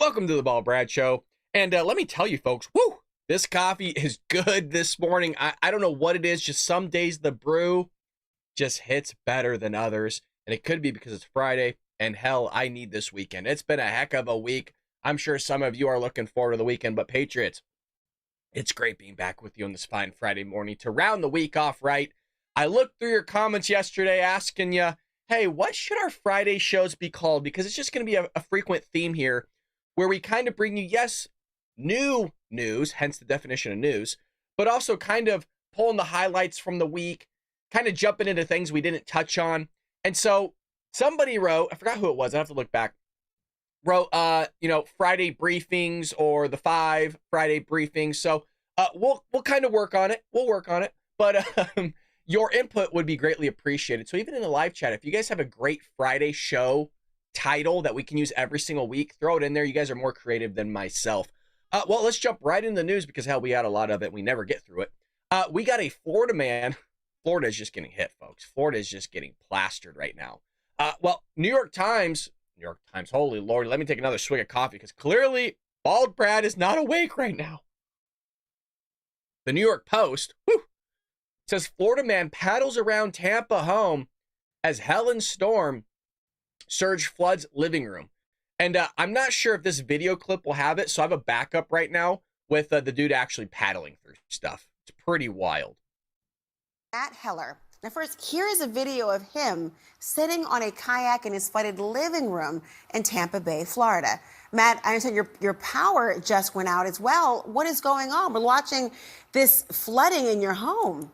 Welcome to the Ball Brad Show. And let me tell you, folks, whoo, this coffee is good this morning. I don't know what it is. Just some days the brew just hits better than others. And it could be because it's Friday. And hell, I need this weekend. It's been a heck of a week. I'm sure some of you are looking forward to the weekend. But Patriots, it's great being back with you on this fine Friday morning to round the week off right. I looked through your comments yesterday asking you, hey, what should our Friday shows be called? Because it's just going to be a frequent theme here where we kind of bring you, yes, new news, hence the definition of news, but also kind of pulling the highlights from the week, kind of jumping into things we didn't touch on. And so somebody wrote, I forgot who it was, I have to look back, wrote, Friday briefings or the 5 Friday briefings. So we'll kind of work on it. We'll work on it. But your input would be greatly appreciated. So even in the live chat, if you guys have a great Friday show title that we can use every single week, throw it in there. You guys are more creative than myself. Well, let's jump right into the news because, hell, we had a lot of it. We never get through it. We got a Florida man. Florida is just getting hit, folks. Florida is just getting plastered right now. New York Times, holy Lord, let me take another swig of coffee because clearly Bald Brad is not awake right now. The New York Post says Florida man paddles around Tampa home as Helene storm surge floods living room. And I'm not sure if this video clip will have it, so I have a backup right now with the dude actually paddling through stuff. It's pretty wild. Matt Heller. Now first, here is a video of him sitting on a kayak in his flooded living room in Tampa Bay, Florida. Matt, I understand your power just went out as well. What is going on? We're watching this flooding in your home.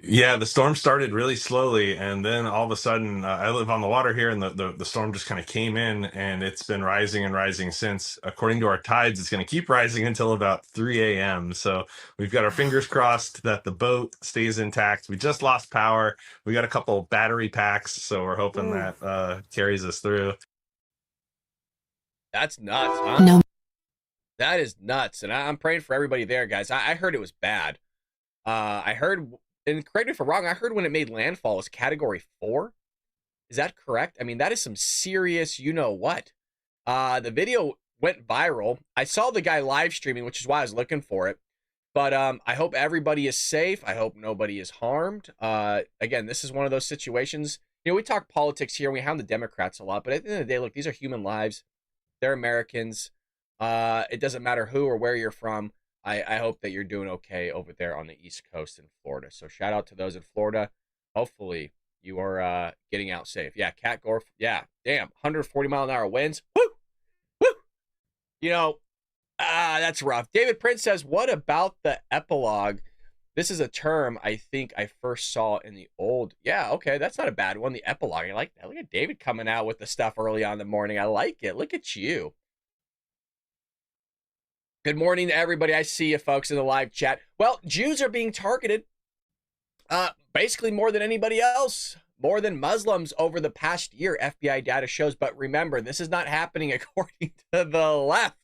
Yeah, the storm started really slowly, and then all of a sudden, I live on the water here, and the storm just kind of came in, and it's been rising and rising since. According to our tides, it's going to keep rising until about 3 a.m. So we've got our fingers crossed that the boat stays intact. We just lost power. We got a couple battery packs, so we're hoping that carries us through. That's nuts, huh? No. That is nuts, and I'm praying for everybody there, guys. I heard it was bad. I heard... And correct me if I'm wrong, I heard when it made landfall it was category 4. Is that correct? I mean, that is some serious you-know-what. The video went viral. I saw the guy live streaming, which is why I was looking for it. But I hope everybody is safe. I hope nobody is harmed. Again, this is one of those situations. You know, we talk politics here, and we hound the Democrats a lot. But at the end of the day, look, these are human lives. They're Americans. It doesn't matter who or where you're from. I hope that you're doing okay over there on the East Coast in Florida. So shout out to those in Florida. Hopefully you are getting out safe. Yeah, Cat Gore. Yeah, damn, 140-mile-an-hour winds. Woo, woo. You know, that's rough. David Prince says, what about the epilogue? This is a term I think I first saw in the old. Yeah, okay, that's not a bad one. The epilogue. I like that. Look at David coming out with the stuff early on in the morning. I like it. Look at you. Good morning to everybody. I see you folks in the live chat. Well, Jews are being targeted basically more than anybody else, more than Muslims over the past year, FBI data shows. But remember, this is not happening according to the left.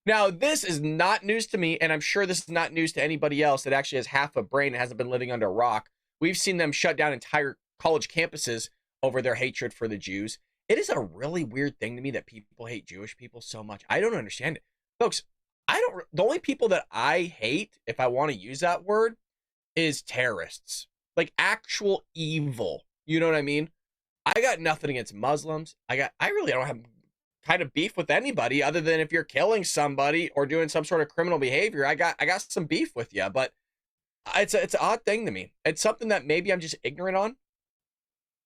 Now, this is not news to me, and I'm sure this is not news to anybody else that actually has half a brain and hasn't been living under a rock. We've seen them shut down entire college campuses over their hatred for the Jews. It is a really weird thing to me that people hate Jewish people so much. I don't understand it. Folks, the only people that I hate, if I want to use that word, is terrorists. Like actual evil. You know what I mean? I got nothing against Muslims. I really don't have kind of beef with anybody other than if you're killing somebody or doing some sort of criminal behavior. I got some beef with you, but it's an odd thing to me. It's something that maybe I'm just ignorant on,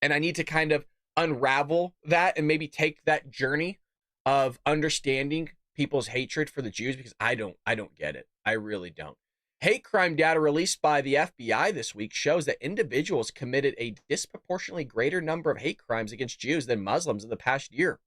and I need to kind of unravel that and maybe take that journey of understanding people's hatred for the Jews, because I don't get it. I really don't. Hate crime data released by the FBI this week shows that individuals committed a disproportionately greater number of hate crimes against Jews than Muslims in the past year.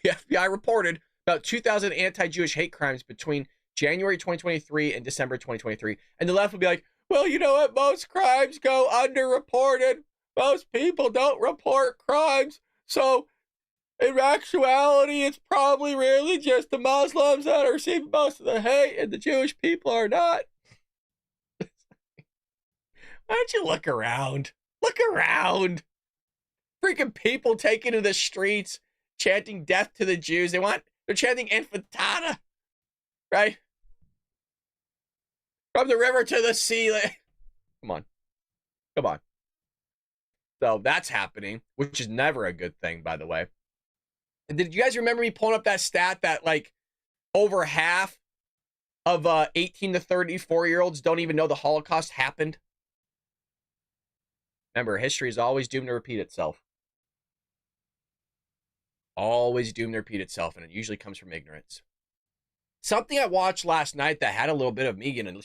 The FBI reported about 2,000 anti-Jewish hate crimes between January 2023 and December 2023. And the left will be like, well, you know what? Most crimes go underreported. Most people don't report crimes. So in actuality, it's probably really just the Muslims that are receiving most of the hate, and the Jewish people are not. Why don't you look around? Look around. Freaking people taking to the streets, chanting death to the Jews. They're chanting Infantata, right? From the river to the sea. Come on. Come on. So that's happening, which is never a good thing, by the way. And did you guys remember me pulling up that stat that like over half of 18 to 34-year-olds don't even know the Holocaust happened? Remember, history is always doomed to repeat itself. Always doomed to repeat itself, and it usually comes from ignorance. Something I watched last night that had a little bit of me getting,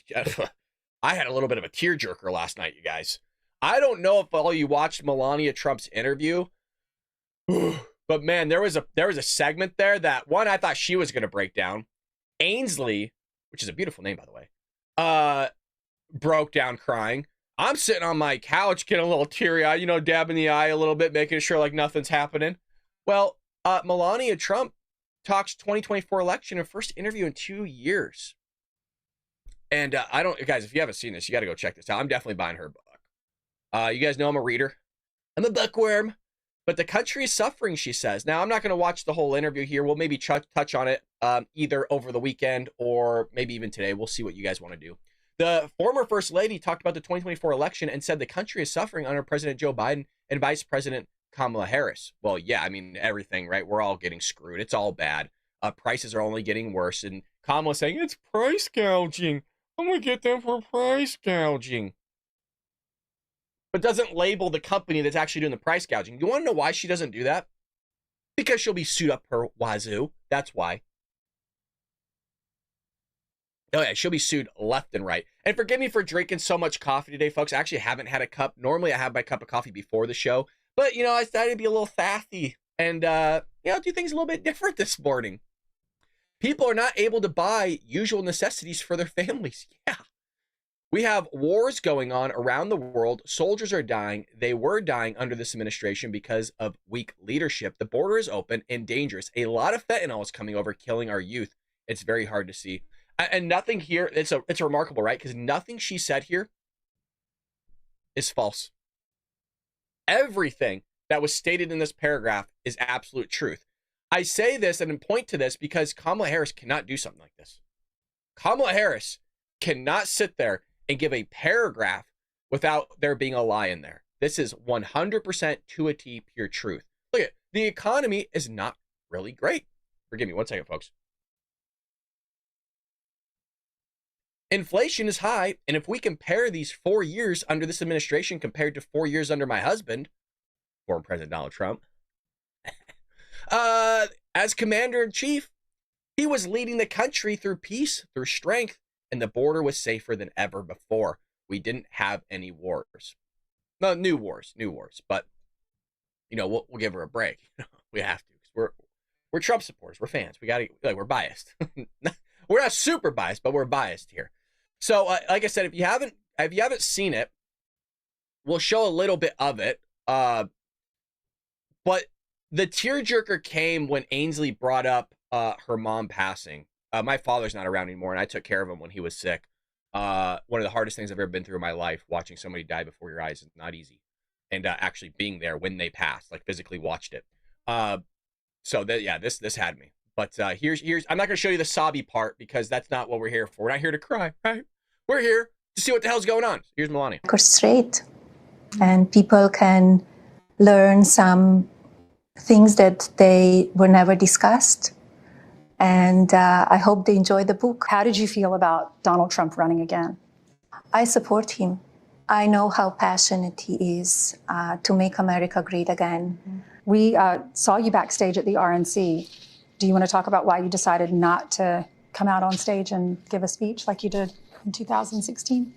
I had a little bit of a tearjerker last night, you guys. I don't know if all you watched Melania Trump's interview, but man, there was a segment there that one I thought she was going to break down. Ainsley, which is a beautiful name, by the way, broke down crying. I'm sitting on my couch getting a little teary-eyed, you know, dabbing the eye a little bit, making sure like nothing's happening. Well, Melania Trump talks 2024 election, her first interview in 2 years. And guys, if you haven't seen this, you got to go check this out. I'm definitely buying her book. You guys know I'm a reader. I'm a bookworm. But the country is suffering, she says. Now, I'm not going to watch the whole interview here. We'll maybe touch on it either over the weekend or maybe even today. We'll see what you guys want to do. The former First Lady talked about the 2024 election and said the country is suffering under President Joe Biden and Vice President Kamala Harris. Well, yeah, I mean, everything, right? We're all getting screwed. It's all bad. Prices are only getting worse. And Kamala's saying, it's price gouging. I'm going to get them for price gouging. But doesn't label the company that's actually doing the price gouging. You want to know why she doesn't do that? Because she'll be sued up her wazoo. That's why. Oh yeah, she'll be sued left and right. And forgive me for drinking so much coffee today, folks. I actually haven't had a cup. Normally I have my cup of coffee before the show. But, you know, I decided to be a little sassy and, do things a little bit different this morning. People are not able to buy usual necessities for their families. Yeah. We have wars going on around the world. Soldiers are dying. They were dying under this administration because of weak leadership. The border is open and dangerous. A lot of fentanyl is coming over, killing our youth. It's very hard to see. And nothing here, it's remarkable, right? Because nothing she said here is false. Everything that was stated in this paragraph is absolute truth. I say this and point to this because Kamala Harris cannot do something like this. Kamala Harris cannot sit there and give a paragraph without there being a lie in there. This is 100% to a T pure truth. Look at the economy is not really great. Forgive me 1 second, folks. Inflation is high, and if we compare these 4 years under this administration compared to 4 years under my husband, former President Donald Trump, as commander-in-chief, he was leading the country through peace, through strength, and the border was safer than ever before. We didn't have any wars. No, new wars, but, you know, we'll give her a break. We have to, because we're Trump supporters. We're fans. We got to, like, we're biased. We're not super biased, but we're biased here. So, like I said, if you haven't seen it, we'll show a little bit of it. But the tearjerker came when Ainsley brought up her mom passing. My father's not around anymore, and I took care of him when he was sick. One of the hardest things I've ever been through in my life, watching somebody die before your eyes is not easy. And actually being there when they passed, like physically watched it. This had me. But here's I'm not going to show you the sobby part because that's not what we're here for. We're not here to cry, right? We're here to see what the hell's going on. Here's Melania. Straight, and people can learn some things that they were never discussed. And I hope they enjoy the book. How did you feel about Donald Trump running again? I support him. I know how passionate he is to make America great again. We saw you backstage at the RNC. Do you want to talk about why you decided not to come out on stage and give a speech like you did in 2016?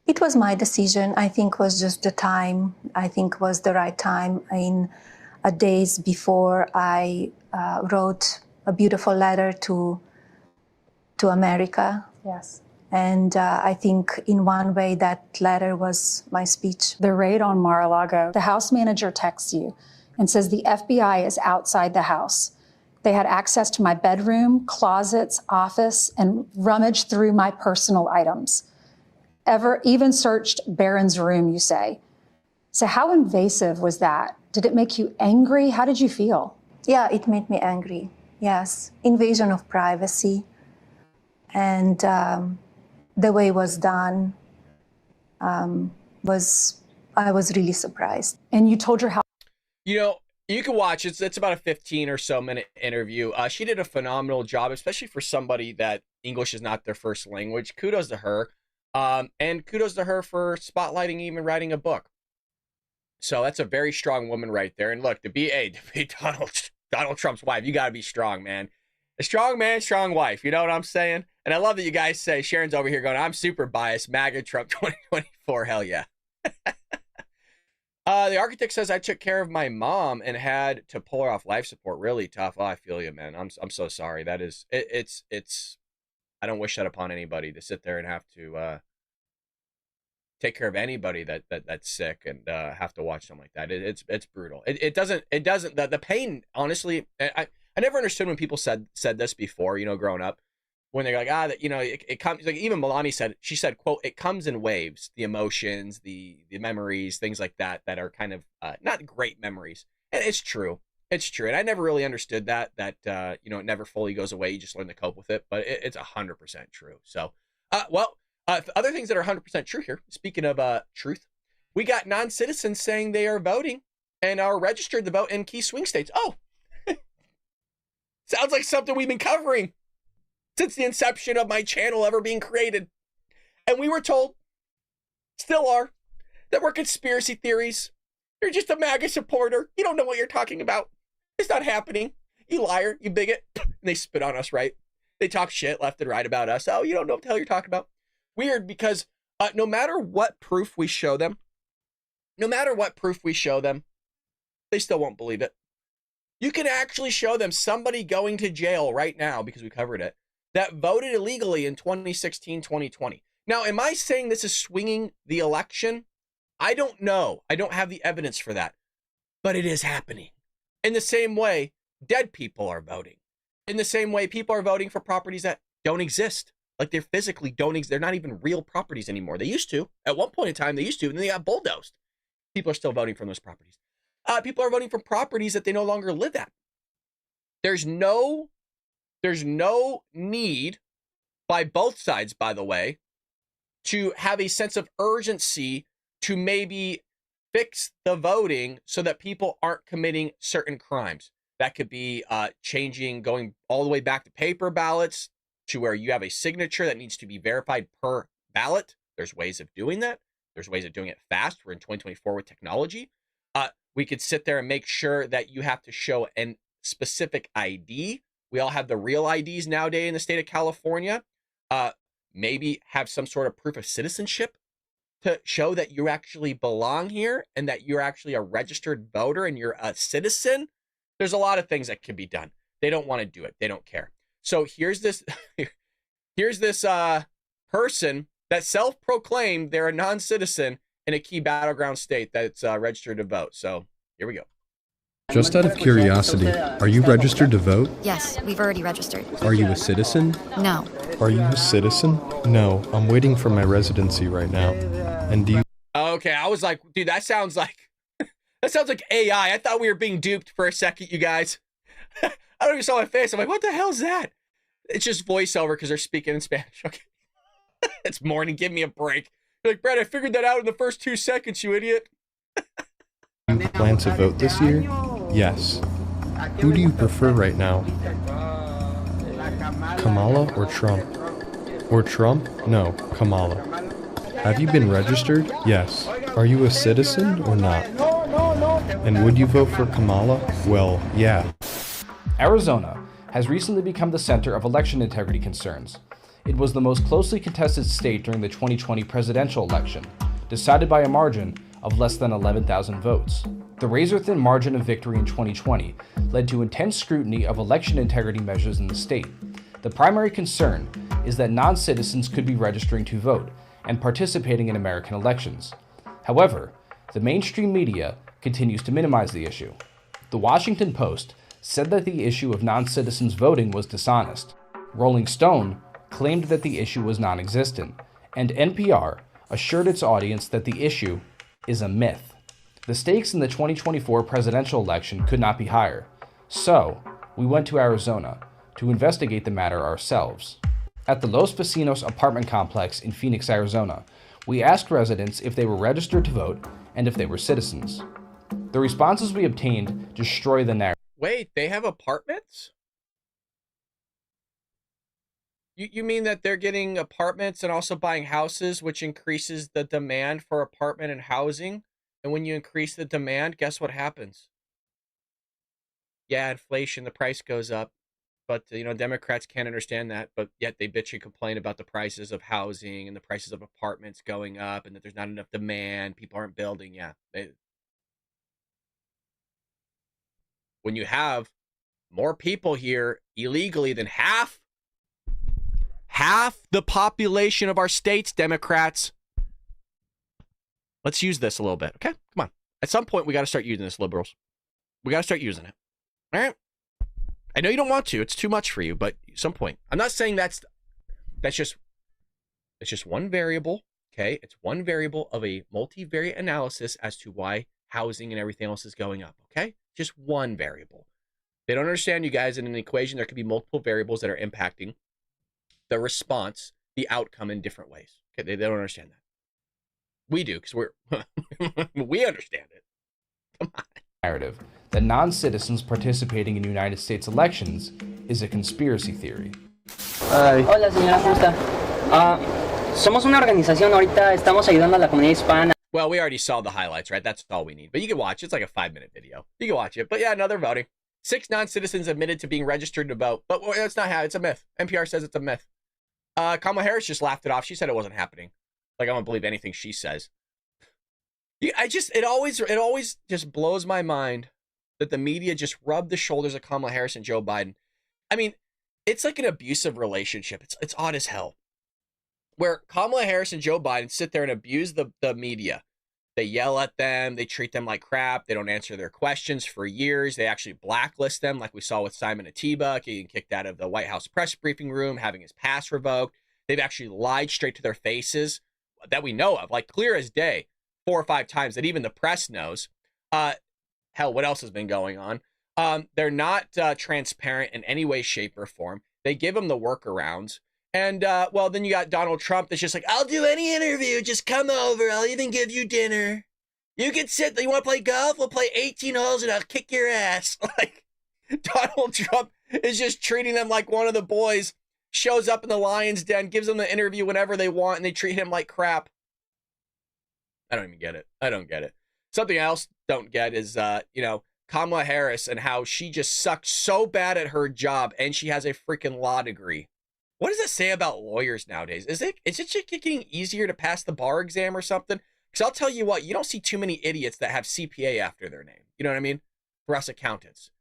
It was my decision. I think was just the time. I think was the right time. In days before, I wrote a beautiful letter to America. Yes. And I think in one way that letter was my speech. The raid on Mar-a-Lago, the house manager texts you and says the FBI is outside the house. They had access to my bedroom, closets, office, and rummaged through my personal items. Even searched Barron's room, you say. So how invasive was that Did it make you angry? How did you feel? Yeah, it made me angry. Yes, invasion of privacy, and the way it was done I was really surprised. And you told her how. You know, you can watch it's about a 15 or so minute interview. She did a phenomenal job, especially for somebody that English is not their first language. Kudos to her. And kudos to her for spotlighting, even writing a book. So that's a very strong woman right there. And look, to be Donald Trump's wife, you got to be strong, man. A strong man, strong wife. You know what I'm saying? And I love that you guys say, Sharon's over here going, I'm super biased. MAGA Trump 2024. Hell yeah. The architect says I took care of my mom and had to pull her off life support. Really tough. Oh, I feel you, man. I'm so sorry. That is, it's, I don't wish that upon anybody to sit there and have to take care of anybody that's sick and have to watch something like that. It's brutal. It doesn't the pain, honestly. I never understood when people said this before, you know, growing up, when they're like, that, you know, it comes, like even Melania said, she said, quote, it comes in waves, the emotions, the memories, things like that are kind of not great memories. And it's true. It's true. And I never really understood that you know, it never fully goes away. You just learn to cope with it, but it's 100% true. So, other things that are 100% true here, speaking of truth, we got non-citizens saying they are voting and are registered to vote in key swing states. Oh, sounds like something we've been covering since the inception of my channel ever being created. And we were told, still are, that we're conspiracy theories. You're just a MAGA supporter. You don't know what you're talking about. It's not happening. You liar, you bigot. And they spit on us, right? They talk shit left and right about us. Oh, you don't know what the hell you're talking about. Weird, because no matter what proof we show them, they still won't believe it. You can actually show them somebody going to jail right now, because we covered it, that voted illegally in 2016, 2020. Now, am I saying this is swinging the election? I don't know. I don't have the evidence for that. But it is happening. In the same way, dead people are voting. In the same way, people are voting for properties that don't exist. Like they physically don't exist. They're not even real properties anymore. They used to. At one point in time, they used to, and then they got bulldozed. People are still voting from those properties. People are voting for properties that they no longer live at. There's no need by both sides, by the way, to have a sense of urgency to maybe fix the voting so that people aren't committing certain crimes. That could be going all the way back to paper ballots to where you have a signature that needs to be verified per ballot. There's ways of doing that. There's ways of doing it fast. We're in 2024 with technology. We could sit there and make sure that you have to show a specific ID. We all have the real IDs nowadays in the state of California. Maybe have some sort of proof of citizenship to show that you actually belong here and that you're actually a registered voter and you're a citizen. There's a lot of things that can be done. They don't want to do it. They don't care. So here's this person that self-proclaimed they're a non-citizen in a key battleground state that's registered to vote. So here we go. Just out of curiosity, are you registered to vote? Yes, we've already registered. Are you a citizen? No. Are you a citizen? No, I'm waiting for my residency right now. And do you... Okay, I was like, dude, that sounds like AI. I thought we were being duped for a second, you guys. I don't even saw my face. I'm like, what the hell is that? It's just voiceover because they're speaking in Spanish. Okay. It's morning. Give me a break. You're like, Brad, I figured that out in the first 2 seconds, you idiot. Do you plan to vote this year? Yes. Who do you prefer right now? Kamala or Trump? Or Trump? No, Kamala. Have you been registered? Yes. Are you a citizen or not? And would you vote for Kamala? Well, yeah. Arizona has recently become the center of election integrity concerns. It was the most closely contested state during the 2020 presidential election, decided by a margin of less than 11,000 votes. The razor-thin margin of victory in 2020 led to intense scrutiny of election integrity measures in the state. The primary concern is that non-citizens could be registering to vote and participating in American elections. However, the mainstream media continues to minimize the issue. The Washington Post said that the issue of non-citizens voting was dishonest. Rolling Stone claimed that the issue was non-existent, and NPR assured its audience that the issue is a myth. The stakes in the 2024 presidential election could not be higher. So, we went to Arizona to investigate the matter ourselves. At the Los Vecinos apartment complex in Phoenix, Arizona, we asked residents if they were registered to vote and if they were citizens. The responses we obtained destroy the narrative. Wait, they have apartments? You mean that they're getting apartments and also buying houses, which increases the demand for apartment and housing? And when you increase the demand, guess what happens? Yeah, inflation, the price goes up. But, Democrats can't understand that. But yet they bitch and complain about the prices of housing and the prices of apartments going up and that there's not enough demand. People aren't building. Yeah. When you have more people here illegally than half the population of our states, Democrats. Let's use this a little bit, okay? Come on. At some point, we got to start using this, liberals. We got to start using it. All right? I know you don't want to. It's too much for you, but at some point. I'm not saying that's just one variable, okay? It's one variable of a multivariate analysis as to why housing and everything else is going up, okay? Just one variable. They don't understand, you guys, in an equation, there could be multiple variables that are impacting the response, the outcome in different ways. Okay, they don't understand that. We do, because we understand it. Come on. Narrative that non-citizens participating in United States elections is a conspiracy theory. Hola, señora Justa. Somos una organización, ahorita estamos ayudando a la comunidad hispana. Well, we already saw the highlights, right? That's all we need. But you can watch. It's like a 5-minute video. You can watch it. But yeah, no, they're voting. 6 non-citizens admitted to being registered to vote. But it's not how. It's a myth. NPR says it's a myth. Kamala Harris just laughed it off. She said it wasn't happening. Like, I don't believe anything she says. It always just blows my mind that the media just rub the shoulders of Kamala Harris and Joe Biden. I mean, it's like an abusive relationship. It's odd as hell. Where Kamala Harris and Joe Biden sit there and abuse the media. They yell at them. They treat them like crap. They don't answer their questions for years. They actually blacklist them, like we saw with Simon Atiba, getting kicked out of the White House press briefing room, having his pass revoked. They've actually lied straight to their faces that we know of, like clear as day, 4 or 5 times that even the press knows. Hell, what else has been going on? They're not transparent in any way, shape, or form. They give them the workarounds. And, well, then you got Donald Trump that's just like, I'll do any interview. Just come over. I'll even give you dinner. You can sit. You want to play golf? We'll play 18 holes and I'll kick your ass. Like, Donald Trump is just treating them like one of the boys, shows up in the lion's den, gives them the interview whenever they want, and they treat him like crap. I don't even get it. I don't get it. Something else don't get is, Kamala Harris and how she just sucks so bad at her job and she has a freaking law degree. What does it say about lawyers nowadays? Is it just getting easier to pass the bar exam or something? Because I'll tell you what, you don't see too many idiots that have CPA after their name. You know what I mean? For us accountants.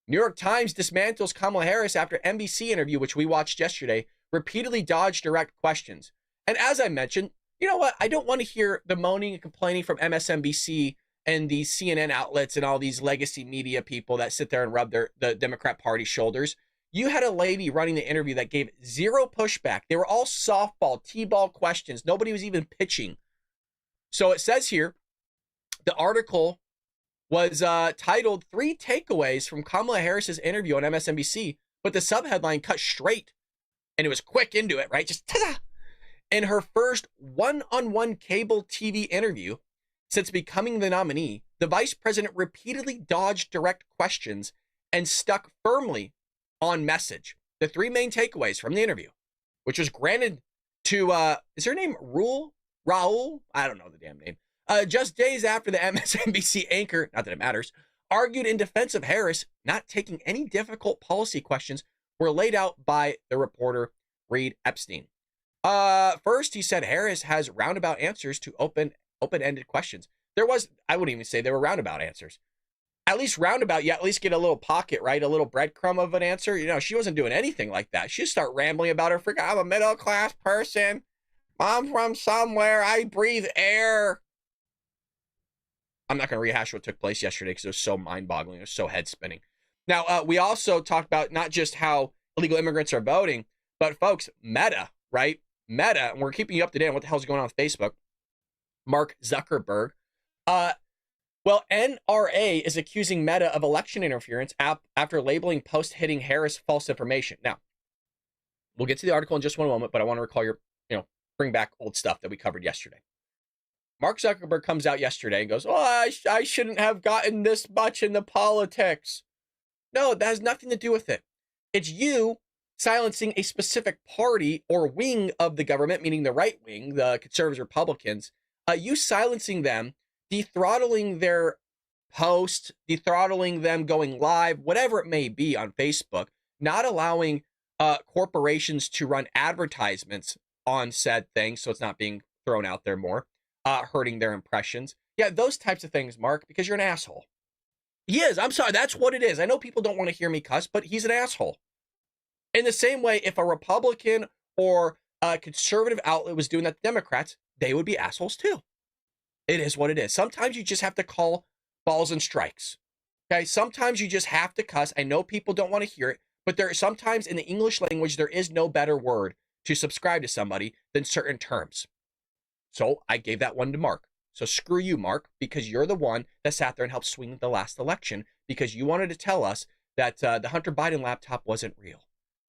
New York Times dismantles Kamala Harris after NBC interview, which we watched yesterday, repeatedly dodged direct questions. And as I mentioned, you know what? I don't want to hear the moaning and complaining from MSNBC and these CNN outlets and all these legacy media people that sit there and rub the Democrat Party shoulders. You had a lady running the interview that gave zero pushback. They were all softball, T-ball questions. Nobody was even pitching. So it says here, the article was titled 3 Takeaways from Kamala Harris's interview on MSNBC, but the subheadline cut straight, and it was quick into it, right? Just ta-da! In her first one-on-one cable TV interview since becoming the nominee, the vice president repeatedly dodged direct questions and stuck firmly on message. The 3 main takeaways from the interview, which was granted to, is her name Raul? I don't know the damn name. Just days after the MSNBC anchor, not that it matters, argued in defense of Harris not taking any difficult policy questions were laid out by the reporter Reed Epstein. First, he said Harris has roundabout answers to open-ended questions. I wouldn't even say they were roundabout answers. At least roundabout, you at least get a little pocket, right? A little breadcrumb of an answer. She wasn't doing anything like that. She'd start rambling about her freaking, I'm a middle-class person. I'm from somewhere. I breathe air. I'm not going to rehash what took place yesterday because it was so mind-boggling. It was so head-spinning. Now, we also talked about not just how illegal immigrants are voting, but, folks, Meta, right? Meta, and we're keeping you up to date on what the hell's going on with Facebook. Mark Zuckerberg Well, NRA is accusing Meta of election interference after labeling post hitting Harris false information. Now, we'll get to the article in just one moment, but I want to recall bring back old stuff that we covered yesterday. Mark Zuckerberg comes out yesterday and goes, oh, I shouldn't have gotten this much into politics. No, that has nothing to do with it. It's you silencing a specific party or wing of the government, meaning the right wing, the conservatives, Republicans, you silencing them, de-throttling their post, de-throttling them going live, whatever it may be on Facebook, not allowing corporations to run advertisements on said things so it's not being thrown out there more, hurting their impressions. Yeah, those types of things, Mark, because you're an asshole. He is. I'm sorry. That's what it is. I know people don't want to hear me cuss, but he's an asshole. In the same way, if a Republican or a conservative outlet was doing that to Democrats, they would be assholes too. It is what it is. Sometimes you just have to call balls and strikes. Okay. Sometimes you just have to cuss. I know people don't want to hear it, but sometimes in the English language, there is no better word to subscribe to somebody than certain terms. So I gave that one to Mark. So screw you, Mark, because you're the one that sat there and helped swing the last election because you wanted to tell us that the Hunter Biden laptop wasn't real.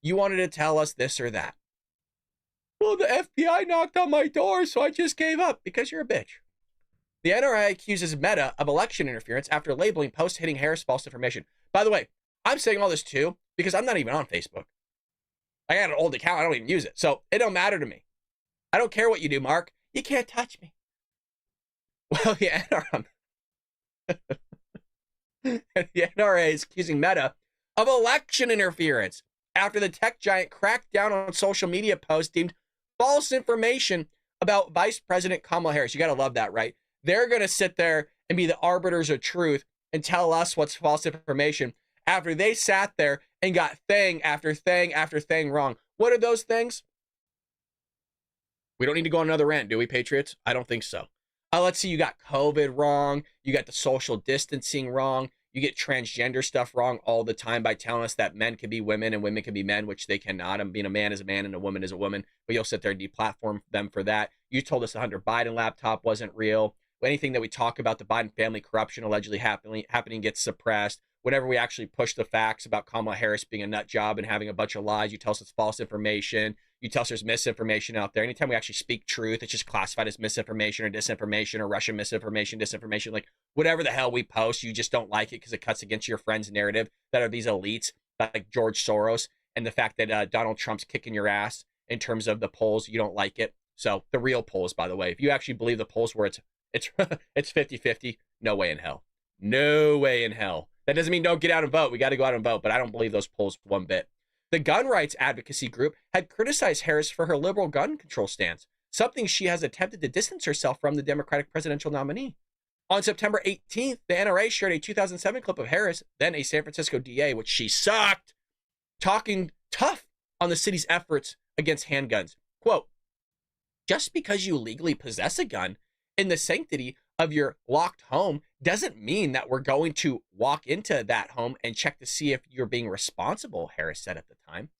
You wanted to tell us this or that. Well, the FBI knocked on my door, so I just gave up because you're a bitch. The NRA accuses Meta of election interference after labeling post hitting Harris false information. By the way, I'm saying all this too because I'm not even on Facebook. I got an old account. I don't even use it. So it don't matter to me. I don't care what you do, Mark. You can't touch me. Well, the NRA is accusing Meta of election interference after the tech giant cracked down on social media posts deemed false information about Vice President Kamala Harris. You got to love that, right? They're going to sit there and be the arbiters of truth and tell us what's false information after they sat there and got thing after thing after thing wrong. What are those things? We don't need to go on another rant, do we, Patriots? I don't think so. Let's see, you got COVID wrong. You got the social distancing wrong. You get transgender stuff wrong all the time by telling us that men can be women and women can be men, which they cannot. And being a man is a man and a woman is a woman. But you'll sit there and deplatform them for that. You told us the Hunter Biden laptop wasn't real. Anything that we talk about the Biden family corruption allegedly happening gets suppressed. Whenever we actually push the facts about Kamala Harris being a nut job and having a bunch of lies, you tell us it's false information. You tell us there's misinformation out there. Anytime we actually speak truth, it's just classified as misinformation or disinformation or Russian misinformation, disinformation. Like whatever the hell we post, you just don't like it because it cuts against your friend's narrative that are these elites like George Soros and the fact that Donald Trump's kicking your ass in terms of the polls. You don't like it. So the real polls, by the way, if you actually believe the polls where it's 50-50, no way in hell. No way in hell. That doesn't mean don't get out and vote. We got to go out and vote, but I don't believe those polls one bit. The gun rights advocacy group had criticized Harris for her liberal gun control stance, something she has attempted to distance herself from the Democratic presidential nominee. On September 18th, the NRA shared a 2007 clip of Harris, then a San Francisco DA, which she sucked, talking tough on the city's efforts against handguns. Quote, just because you legally possess a gun in the sanctity of your locked home doesn't mean that we're going to walk into that home and check to see if you're being responsible, Harris said at the time.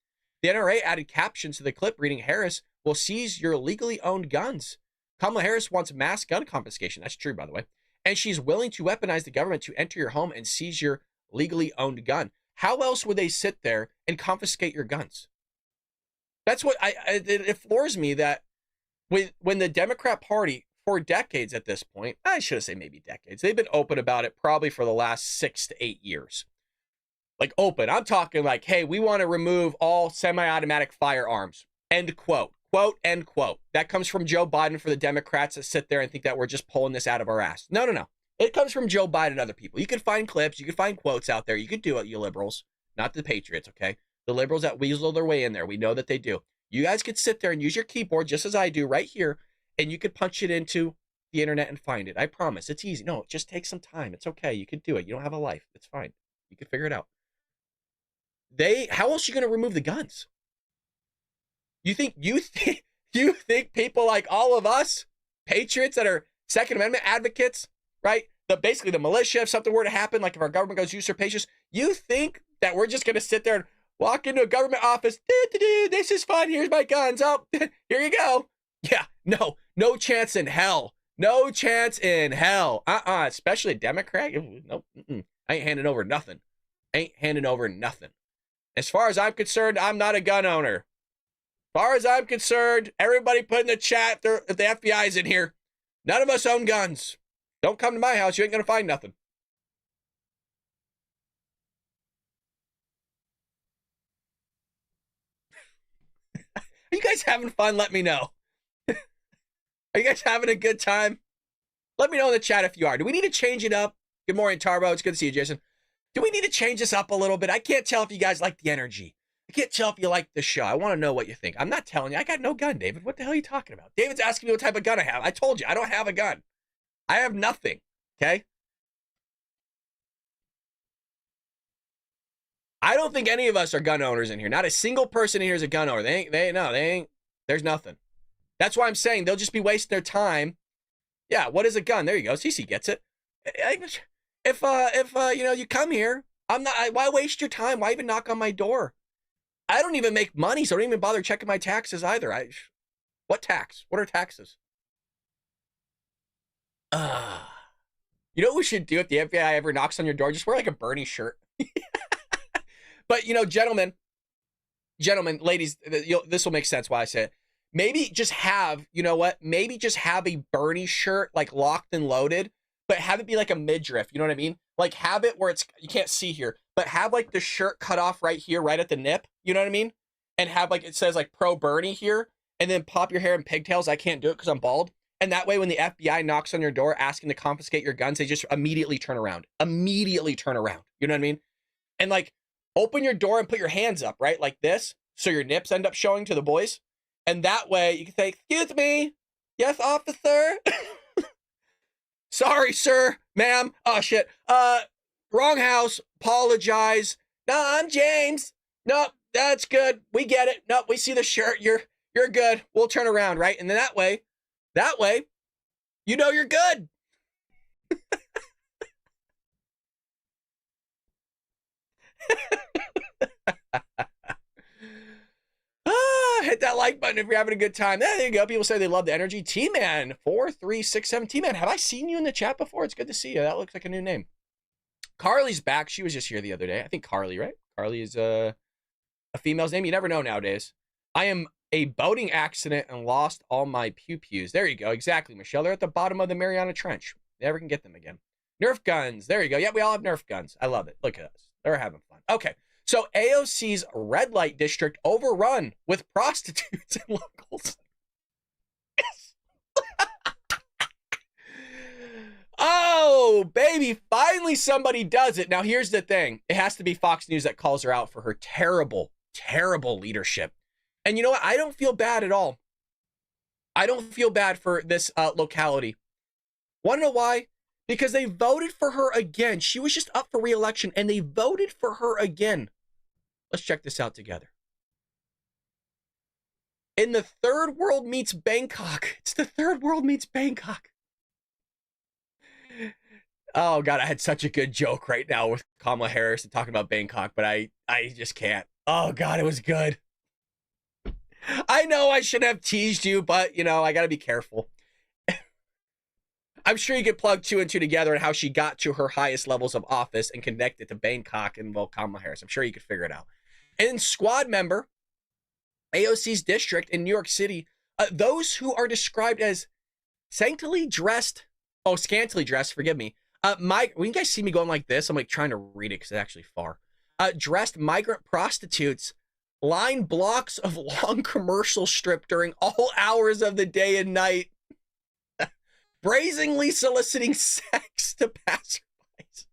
The NRA added captions to the clip reading, Harris will seize your legally owned guns. Kamala Harris wants mass gun confiscation. That's true, by the way. And she's willing to weaponize the government to enter your home and seize your legally owned gun. How else would they sit there and confiscate your guns? That's what it floors me that when the Democrat Party, for decades at this point, I should have said maybe decades, they've been open about it probably for the last 6 to 8 years. Like open, I'm talking like, hey, we want to remove all semi-automatic firearms, end quote, quote, end quote. That comes from Joe Biden for the Democrats that sit there and think that we're just pulling this out of our ass. No. It comes from Joe Biden and other people. You can find clips, you can find quotes out there. You could do it, you liberals, not the Patriots, okay? The liberals that weasel their way in there. We know that they do. You guys could sit there and use your keyboard just as I do right here, and you could punch it into the internet and find it. I promise. It's easy. No, it just takes some time. It's okay. You can do it. You don't have a life. It's fine. You can figure it out. How else are you going to remove the guns? You think people like all of us, patriots that are Second Amendment advocates, right? Basically the militia, if something were to happen, like if our government goes usurpacious, you think that we're just going to sit there and walk into a government office, this is fun, here's my guns, oh, here you go. Yeah, no chance in hell. No chance in hell. Especially a Democrat. Nope. I ain't handing over nothing. Ain't handing over nothing. As far as I'm concerned, I'm not a gun owner. As far as I'm concerned, everybody put in the chat if the FBI's in here. None of us own guns. Don't come to my house. You ain't going to find nothing. Are you guys having fun? Let me know. Are you guys having a good time? Let me know in the chat if you are. Do we need to change it up? Good morning, Tarbo. It's good to see you, Jason. Do we need to change this up a little bit? I can't tell if you guys like the energy. I can't tell if you like the show. I want to know what you think. I'm not telling you. I got no gun, David. What the hell are you talking about? David's asking me what type of gun I have. I told you, I don't have a gun. I have nothing, okay? I don't think any of us are gun owners in here. Not a single person in here is a gun owner. They ain't. There's nothing. That's why I'm saying they'll just be wasting their time. Yeah, what is a gun? There you go. CC gets it. If you come here, why waste your time? Why even knock on my door? I don't even make money, so I don't even bother checking my taxes either. What tax? What are taxes? You know what we should do if the FBI ever knocks on your door? Just wear like a Bernie shirt. But, gentlemen, ladies, this will make sense why I say it. Maybe just have, maybe just have a Bernie shirt, like locked and loaded, but have it be like a midriff. You know what I mean? Like have it where you can't see here, but have like the shirt cut off right here, right at the nip. You know what I mean? And have like, it says like pro Bernie here, and then pop your hair in pigtails. I can't do it because I'm bald. And that way, when the FBI knocks on your door asking to confiscate your guns, they just immediately turn around. Immediately turn around. You know what I mean? And like, open your door and put your hands up, right? Like this. So your nips end up showing to the boys. And that way you can say, excuse me. Yes, officer. Sorry, sir, ma'am. Oh, shit. Wrong house. Apologize. No, I'm James. No, that's good. We get it. No, we see the shirt. You're good. We'll turn around, right? And then that way, you're good. Hit that like button if you're having a good time. There you go. People say they love the energy. T-Man 4367. T-Man, have I seen you in the chat before? It's good to see you. That looks like a new name. Carly's back. She was just here the other day. I think Carly, right? Carly is a female's name. You never know nowadays. I am a boating accident and lost all my pew-pews. There you go. Exactly, Michelle. They're at the bottom of the Mariana Trench. Never can get them again. Nerf guns. There you go. Yeah, we all have Nerf guns. I love it. Look at us. They're having fun. Okay. So AOC's red light district overrun with prostitutes and locals. Oh, baby. Finally, somebody does it. Now, here's the thing. It has to be Fox News that calls her out for her terrible, terrible leadership. And you know what? I don't feel bad at all. I don't feel bad for this locality. Want to know why? Because they voted for her again. She was just up for re-election, and they voted for her again. Let's check this out together. In the third world meets Bangkok. It's the third world meets Bangkok. Oh, God, I had such a good joke right now with Kamala Harris and talking about Bangkok, but I just can't. Oh, God, it was good. I know I shouldn't have teased you, but, I got to be careful. I'm sure you could plug two and two together and how she got to her highest levels of office and connect it to Bangkok and, well, Kamala Harris. I'm sure you could figure it out. And squad member, AOC's district in New York City, those who are described as scantily dressed, forgive me. When you guys see me going like this, I'm like trying to read it because it's actually far. Dressed migrant prostitutes line blocks of long commercial strip during all hours of the day and night, brazenly soliciting sex to passerbys.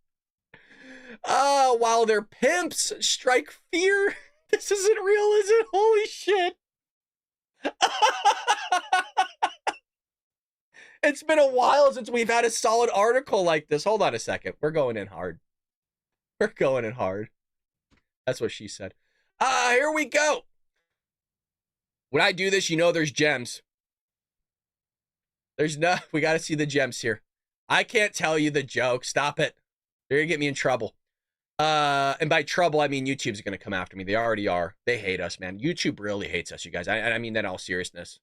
While their pimps strike fear. This isn't real, is it? Holy shit. It's been a while since we've had a solid article like this. Hold on a second. We're going in hard. We're going in hard. That's what she said. Here we go. When I do this, there's gems. We got to see the gems here. I can't tell you the joke. Stop it. You're going to get me in trouble. And by trouble, I mean YouTube's going to come after me. They already are. They hate us, man. YouTube really hates us, you guys. I mean that in all seriousness.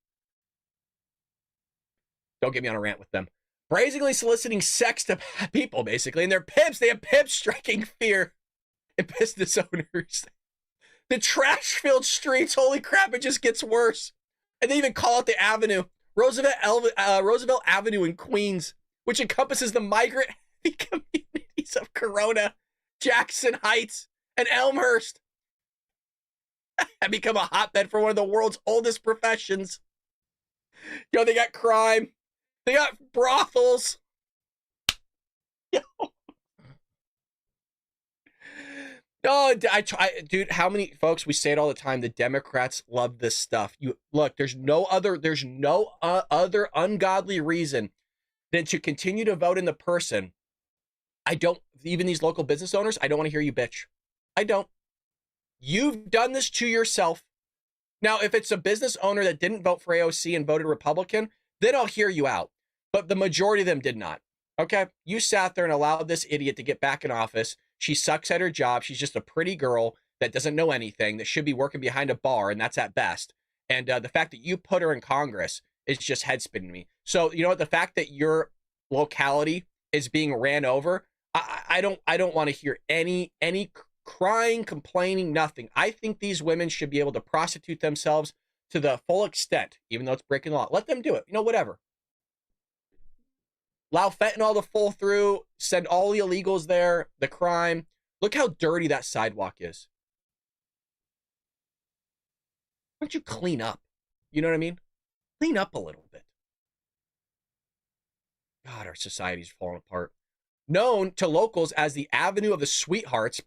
Don't get me on a rant with them. brazenly soliciting sex to people, basically. And they're pimps. They have pimps striking fear in business owners. The trash-filled streets, holy crap, it just gets worse. And they even call out the avenue, Roosevelt Avenue in Queens, which encompasses the migrant communities of Corona, Jackson Heights, and Elmhurst. And become a hotbed for one of the world's oldest professions. Yo, they got crime. They got brothels. Yo. Oh, dude, how many folks, we say it all the time, the Democrats love this stuff. You look, there's no other ungodly reason than to continue to vote in the person. Even these local business owners, I don't want to hear you bitch. I don't. You've done this to yourself. Now, if it's a business owner that didn't vote for AOC and voted Republican, then I'll hear you out. But the majority of them did not. Okay? You sat there and allowed this idiot to get back in office. She sucks at her job. She's just a pretty girl that doesn't know anything, that should be working behind a bar, and that's at best. And the fact that you put her in Congress is just head spinning me. So, you know what? The fact that your locality is being ran over, I don't want to hear any crying, complaining, nothing. I think these women should be able to prostitute themselves to the full extent, even though it's breaking the law. Let them do it. You know, whatever. Allow fentanyl to fall through, send all the illegals there, the crime. Look how dirty that sidewalk is. Why don't you clean up? You know what I mean? Clean up a little bit. God, our society's falling apart. Known to locals as the Avenue of the Sweethearts.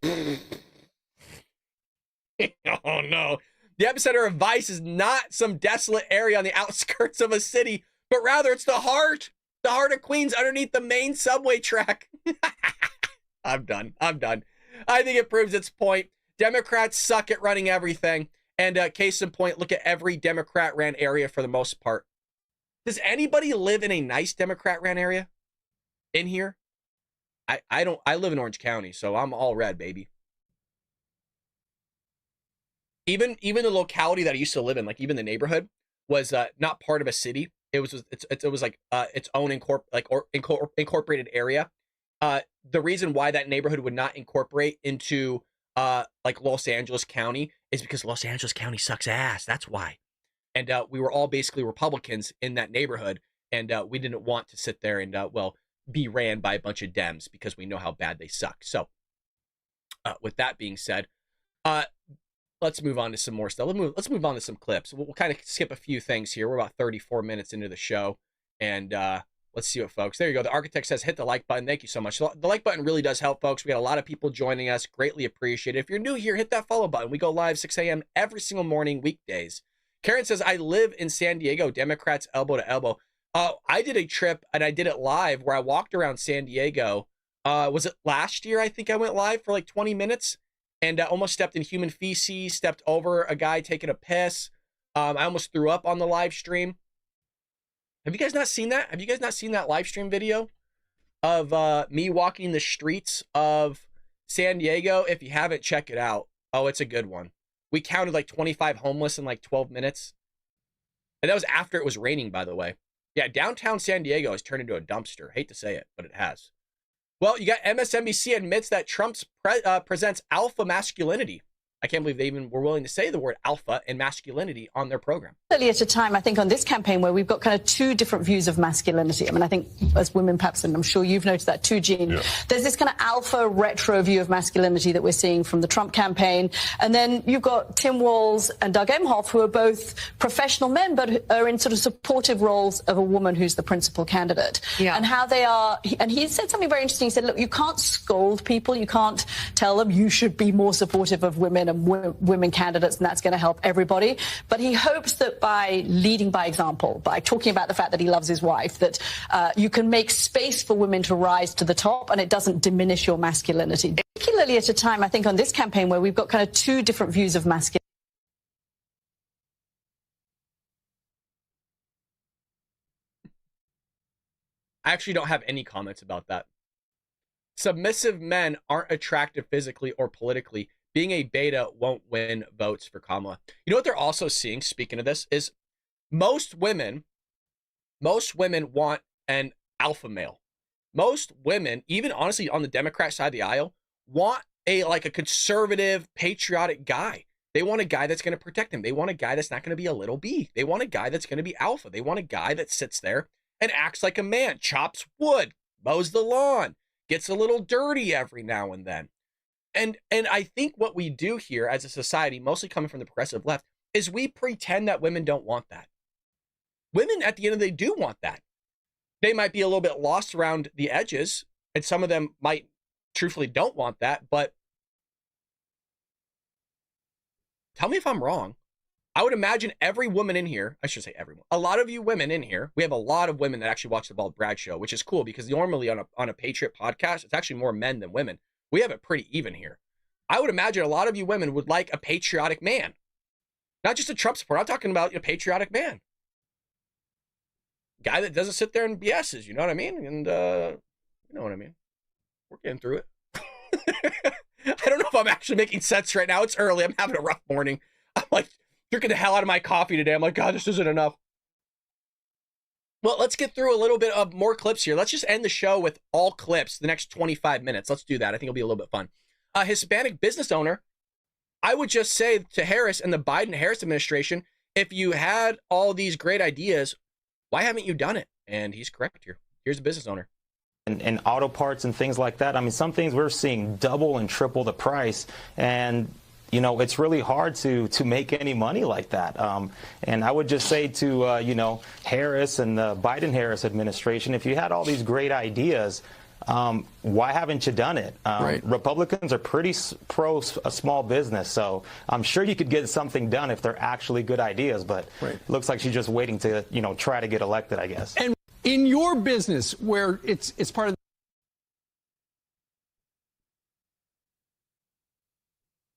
Oh, no. The epicenter of vice is not some desolate area on the outskirts of a city, but rather it's the heart of Queens underneath the main subway track. I'm done. I think it proves its point. Democrats suck at running everything. And case in point, look at every Democrat-ran area for the most part. Does anybody live in a nice Democrat-ran area in here? I don't. I live in Orange County, so I'm all red, baby. Even the locality that I used to live in, like even the neighborhood, was not part of a city. It was like its own incorporated area. The reason why that neighborhood would not incorporate into like Los Angeles County is because Los Angeles County sucks ass. That's why. And we were all basically Republicans in that neighborhood, and we didn't want to sit there and be ran by a bunch of Dems because we know how bad they suck. So with that being said, let's move on to some more stuff. Let's move on to some clips. We'll kind of skip a few things here. We're about 34 minutes into the show, and let's see what folks. There you go. The architect says hit the like button. Thank you so much. The like button really does help, folks. We got a lot of people joining us. Greatly appreciate it. If you're new here, hit that follow button. We go live 6 a.m. every single morning, weekdays. Karen says, I live in San Diego. Democrats elbow to elbow. I did a trip, and I did it live, where I walked around San Diego. Was it last year? I think I went live for like 20 minutes, and almost stepped in human feces, stepped over a guy taking a piss. I almost threw up on the live stream. Have you guys not seen that? Have you guys not seen that live stream video of me walking the streets of San Diego? If you haven't, check it out. Oh, it's a good one. We counted like 25 homeless in like 12 minutes. And that was after it was raining, by the way. Yeah, downtown San Diego has turned into a dumpster. Hate to say it, but it has. Well, you got MSNBC admits that Trump presents alpha masculinity. I can't believe they even were willing to say the word alpha and masculinity on their program. Early at a time, I think, on this campaign where we've got kind of two different views of masculinity. I mean, I think as women, perhaps, and I'm sure you've noticed that too, Gene, there's this kind of alpha retro view of masculinity that we're seeing from the Trump campaign. And then you've got Tim Walz and Doug Emhoff, who are both professional men, but are in sort of supportive roles of a woman who's the principal candidate. Yeah. And how they are, and he said something very interesting. He said, look, you can't scold people. You can't tell them you should be more supportive of women and women candidates, and that's going to help everybody. But he hopes that by leading by example, by talking about the fact that he loves his wife, that you can make space for women to rise to the top, and it doesn't diminish your masculinity. Particularly at a time, I think, on this campaign where we've got kind of two different views of masculinity. I actually don't have any comments about that. Submissive men aren't attractive physically or politically. Being a beta won't win votes for Kamala. You know what they're also seeing, speaking of this, is most women want an alpha male. Most women, even honestly on the Democrat side of the aisle, want a conservative, patriotic guy. They want a guy that's going to protect them. They want a guy that's not going to be a little b. They want a guy that's going to be alpha. They want a guy that sits there and acts like a man, chops wood, mows the lawn, gets a little dirty every now and then. And I think what we do here as a society, mostly coming from the progressive left, is we pretend that women don't want that. Women, at the end of the day, do want that. They might be a little bit lost around the edges, and some of them might truthfully don't want that, but tell me if I'm wrong. I would imagine every woman in here, I should say everyone, a lot of you women in here, we have a lot of women that actually watch the Bald Brad show, which is cool because normally on a Patriot podcast, it's actually more men than women. We have it pretty even here. I would imagine a lot of you women would like a patriotic man. Not just a Trump supporter. I'm talking about a patriotic man. Guy that doesn't sit there and BS's, you know what I mean? And you know what I mean? We're getting through it. I don't know if I'm actually making sense right now. It's early. I'm having a rough morning. I'm like drinking the hell out of my coffee today. I'm like, God, this isn't enough. Well, let's get through a little bit of more clips here. Let's just end the show with all clips the next 25 minutes. Let's do that. I think it'll be a little bit fun. A Hispanic business owner, I would just say to Harris and the Biden-Harris administration, if you had all these great ideas, why haven't you done it? And he's correct here. Here's a business owner. And auto parts and things like that. I mean, some things we're seeing double and triple the price. And, you know, it's really hard to make any money like that. And I would just say to, you know, Harris and the Biden-Harris administration, if you had all these great ideas, why haven't you done it? Right. Republicans are pretty pro a small business, so I'm sure you could get something done if they're actually good ideas. But Right. it looks like she's just waiting to, you know, try to get elected, I guess. And in your business, where it's part of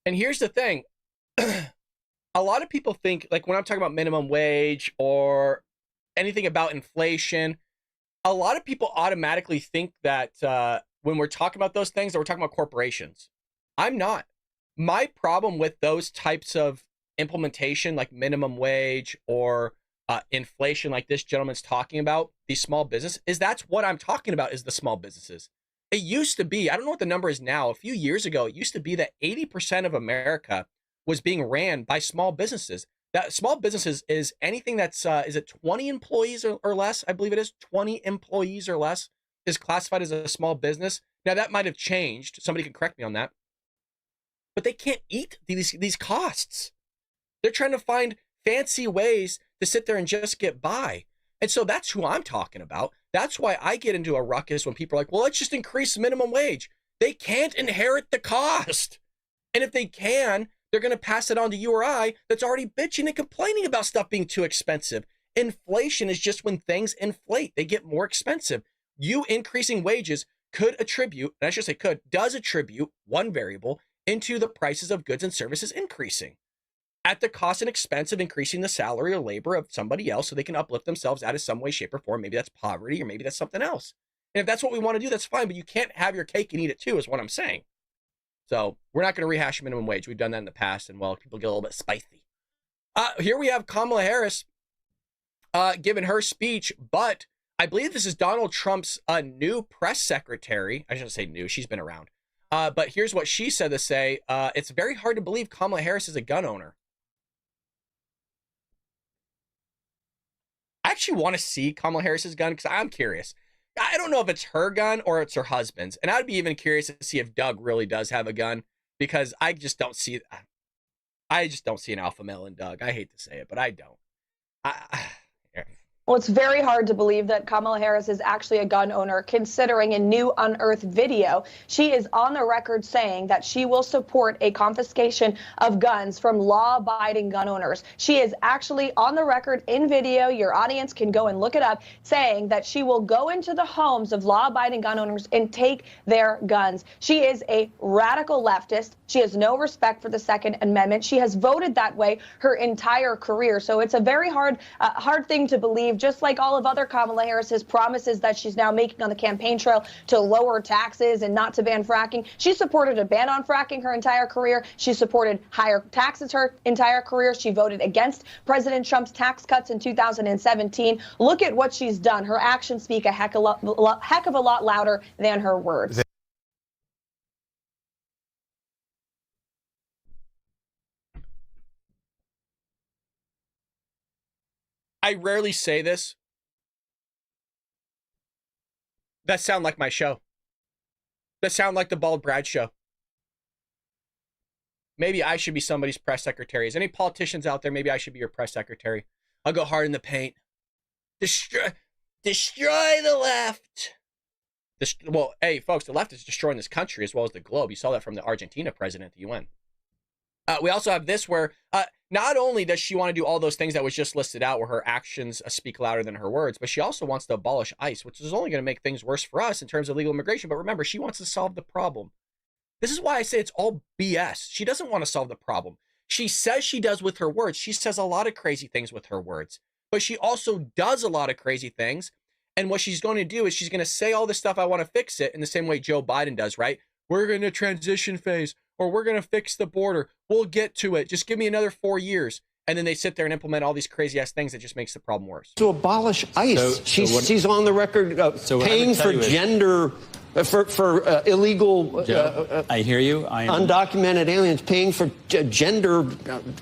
And here's the thing. A lot of people think, like when I'm talking about minimum wage or anything about inflation, a lot of people automatically think that when we're talking about those things, that we're talking about corporations. I'm not. My problem with those types of implementation, like minimum wage or inflation, like this gentleman's talking about, these small business, is that's what I'm talking about, is the small businesses. It used to be, I don't know what the number is now. A few years ago, it used to be that 80% of America was being ran by small businesses. That small businesses is anything that's, is it 20 employees or less? I believe it is 20 employees or less is classified as a small business. Now that might have changed. Somebody can correct me on that. But they can't eat these costs. They're trying to find fancy ways to sit there and just get by. And so that's who I'm talking about. That's why I get into a ruckus when people are like, well, let's just increase minimum wage. They can't inherit the cost. And if they can, they're going to pass it on to you or I that's already bitching and complaining about stuff being too expensive. Inflation is just when things inflate. They get more expensive. You increasing wages could attribute, and I should say could, does attribute one variable into the prices of goods and services increasing at the cost and expense of increasing the salary or labor of somebody else so they can uplift themselves out of some way, shape, or form. Maybe that's poverty or maybe that's something else. And if that's what we want to do, that's fine, but you can't have your cake and eat it too, is what I'm saying. So we're not going to rehash minimum wage. We've done that in the past, and well, people get a little bit spicy. Here we have Kamala Harris giving her speech, but I believe this is Donald Trump's new press secretary. I shouldn't say new, she's been around. But here's what she said to say. It's very hard to believe Kamala Harris is a gun owner. I actually want to see Kamala Harris's gun because I'm curious. I don't know if it's her gun or it's her husband's. And I'd be even curious to see if Doug really does have a gun, because I just don't see an alpha male in Doug. I hate to say it, but I don't. Well, it's very hard to believe that Kamala Harris is actually a gun owner, considering a new unearthed video. She is on the record saying that she will support a confiscation of guns from law-abiding gun owners. She is actually on the record in video, your audience can go and look it up, saying that she will go into the homes of law-abiding gun owners and take their guns. She is a radical leftist. She has no respect for the Second Amendment. She has voted that way her entire career. So it's a very hard thing to believe, just like all of other Kamala Harris's promises that she's now making on the campaign trail to lower taxes and not to ban fracking. She supported a ban on fracking her entire career. She supported higher taxes her entire career. She voted against President Trump's tax cuts in 2017. Look at what she's done. Her actions speak a heck of a lot louder than her words. I rarely say this. That sound like my show. That sound like the Bald Brad show. Maybe I should be somebody's press secretary. Is any politicians out there? Maybe I should be your press secretary. I'll go hard in the paint. Destroy the left. Well, hey, folks, the left is destroying this country as well as the globe. You saw that from the Argentina president at the UN. We also have this where not only does she want to do all those things that was just listed out where her actions speak louder than her words, but she also wants to abolish ICE, which is only going to make things worse for us in terms of legal immigration. But remember, she wants to solve the problem. This is why I say it's all BS. She doesn't want to solve the problem. She says she does with her words. She says a lot of crazy things with her words, but she also does a lot of crazy things. And what she's going to do is she's going to say all this stuff, I want to fix it, in the same way Joe Biden does, right? We're in a transition phase, or we're going to fix the border. We'll get to it. Just give me another 4 years. And then they sit there and implement all these crazy ass things that just makes the problem worse. To abolish ICE. She's on the record paying for gender, for illegal, I hear you. Undocumented aliens, paying for gender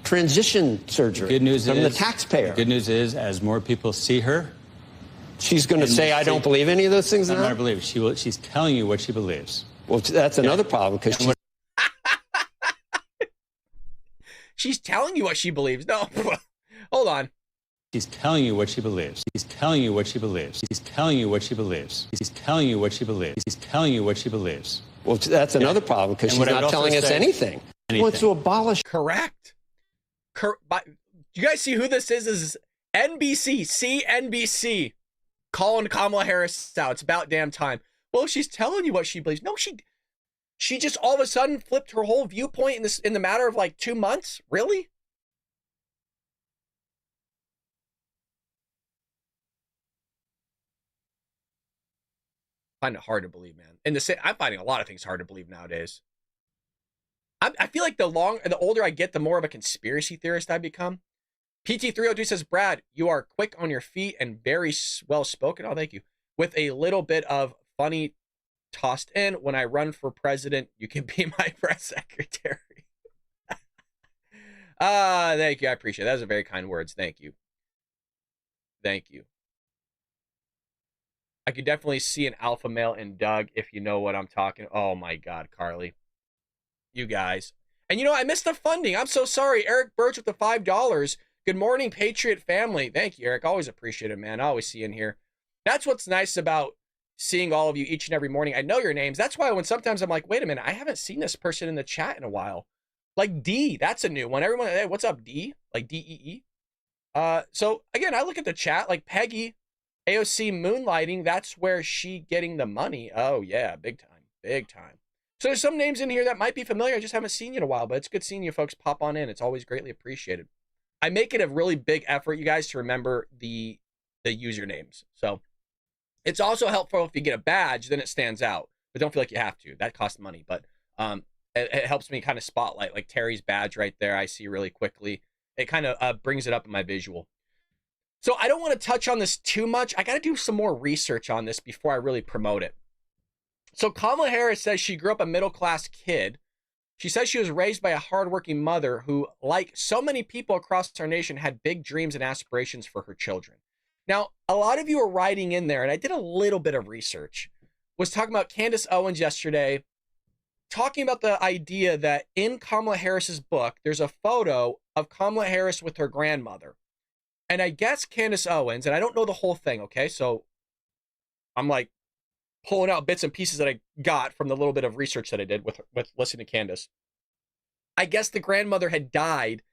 transition surgery. Good news from is, the taxpayer. The good news is, as more people see her, she's going to say, I don't believe any of those things. I'm not believe. She's telling you what she believes. Well, that's another problem because she's telling you what she believes. No, hold on. She's telling you what she believes. She's telling you what she believes. She's telling you what she believes. She's telling you what she believes. She's telling you what she believes. Well, that's another problem because she's not telling us anything. She wants to abolish. Correct. You guys see who this is? This is NBC, CNBC, calling Kamala Harris out. It's about damn time. Well, she's telling you what she believes. No, she just all of a sudden flipped her whole viewpoint in the matter of like 2 months. Really? I find it hard to believe, man. I'm finding a lot of things hard to believe nowadays. I feel like the older I get, the more of a conspiracy theorist I become. PT302 says, Brad, you are quick on your feet and very well spoken. Oh, thank you. With a little bit of funny tossed in. When I run for president, you can be my press secretary. Thank you. I appreciate it. That was a very kind words. Thank you. Thank you. I could definitely see an alpha male in Doug, if you know what I'm talking. Oh my God, Carly. You guys. And you know, I missed the funding. I'm so sorry. Eric Birch with the $5. Good morning, Patriot family. Thank you, Eric. Always appreciate it, man. I always see you in here. That's what's nice about seeing all of you each and every morning. I know your names. That's why when sometimes I'm like, wait a minute, I haven't seen this person in the chat in a while. Like D, that's a new one. Everyone, hey, what's up, D? Like D-E-E. So again, I look at the chat, like Peggy, AOC moonlighting, that's where she getting the money. Oh yeah, big time, big time. So there's some names in here that might be familiar. I just haven't seen you in a while, but it's good seeing you folks pop on in. It's always greatly appreciated. I make it a really big effort, you guys, to remember the usernames. So it's also helpful if you get a badge, then it stands out. But don't feel like you have to. That costs money. But it helps me kind of spotlight, like Terry's badge right there. I see really quickly. It kind of brings it up in my visual. So I don't want to touch on this too much. I got to do some more research on this before I really promote it. So Kamala Harris says she grew up a middle-class kid. She says she was raised by a hardworking mother who, like so many people across our nation, had big dreams and aspirations for her children. Now, a lot of you are writing in there, and I did a little bit of research, was talking about Candace Owens yesterday, talking about the idea that in Kamala Harris's book, there's a photo of Kamala Harris with her grandmother. And I guess Candace Owens, and I don't know the whole thing, okay? So I'm like pulling out bits and pieces that I got from the little bit of research that I did with listening to Candace. I guess the grandmother had died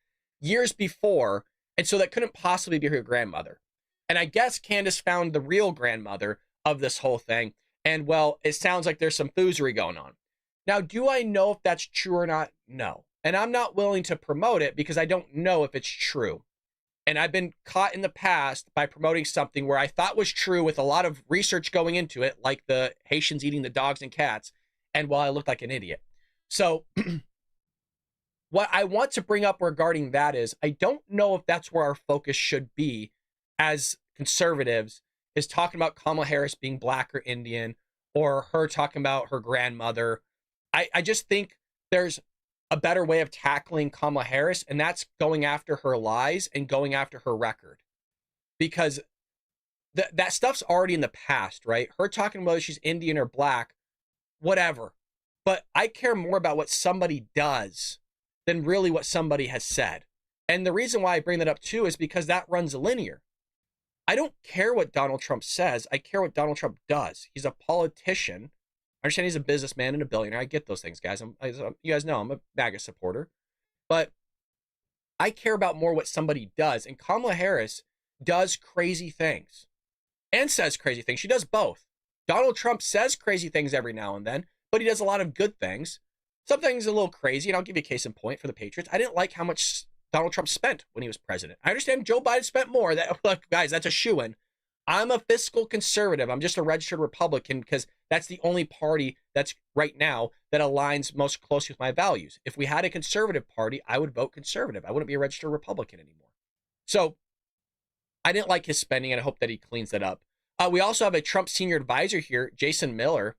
years before, and so that couldn't possibly be her grandmother. And I guess Candace found the real grandmother of this whole thing. And well, it sounds like there's some foozery going on. Now, do I know if that's true or not? No. And I'm not willing to promote it because I don't know if it's true. And I've been caught in the past by promoting something where I thought was true with a lot of research going into it, like the Haitians eating the dogs and cats, and I looked like an idiot. So what I want to bring up regarding that is I don't know if that's where our focus should be as conservatives, is talking about Kamala Harris being black or Indian, or her talking about her grandmother. I just think there's a better way of tackling Kamala Harris, and that's going after her lies and going after her record. Because that stuff's already in the past, right? Her talking about whether she's Indian or black, whatever. But I care more about what somebody does than really what somebody has said. And the reason why I bring that up too is because that runs linear. I don't care what Donald Trump says. I care what Donald Trump does. He's a politician. I understand he's a businessman and a billionaire. I get those things, guys. You guys know I'm a MAGA supporter. But I care about more what somebody does. And Kamala Harris does crazy things and says crazy things. She does both. Donald Trump says crazy things every now and then, but he does a lot of good things. Some things a little crazy, and I'll give you a case in point for the Patriots. I didn't like how much Donald Trump spent when he was president. I understand Joe Biden spent more. Look, guys, that's a shoo-in. I'm a fiscal conservative. I'm just a registered Republican because that's the only party that's right now that aligns most closely with my values. If we had a conservative party, I would vote conservative. I wouldn't be a registered Republican anymore. So I didn't like his spending, and I hope that he cleans that up. We also have a Trump senior advisor here, Jason Miller.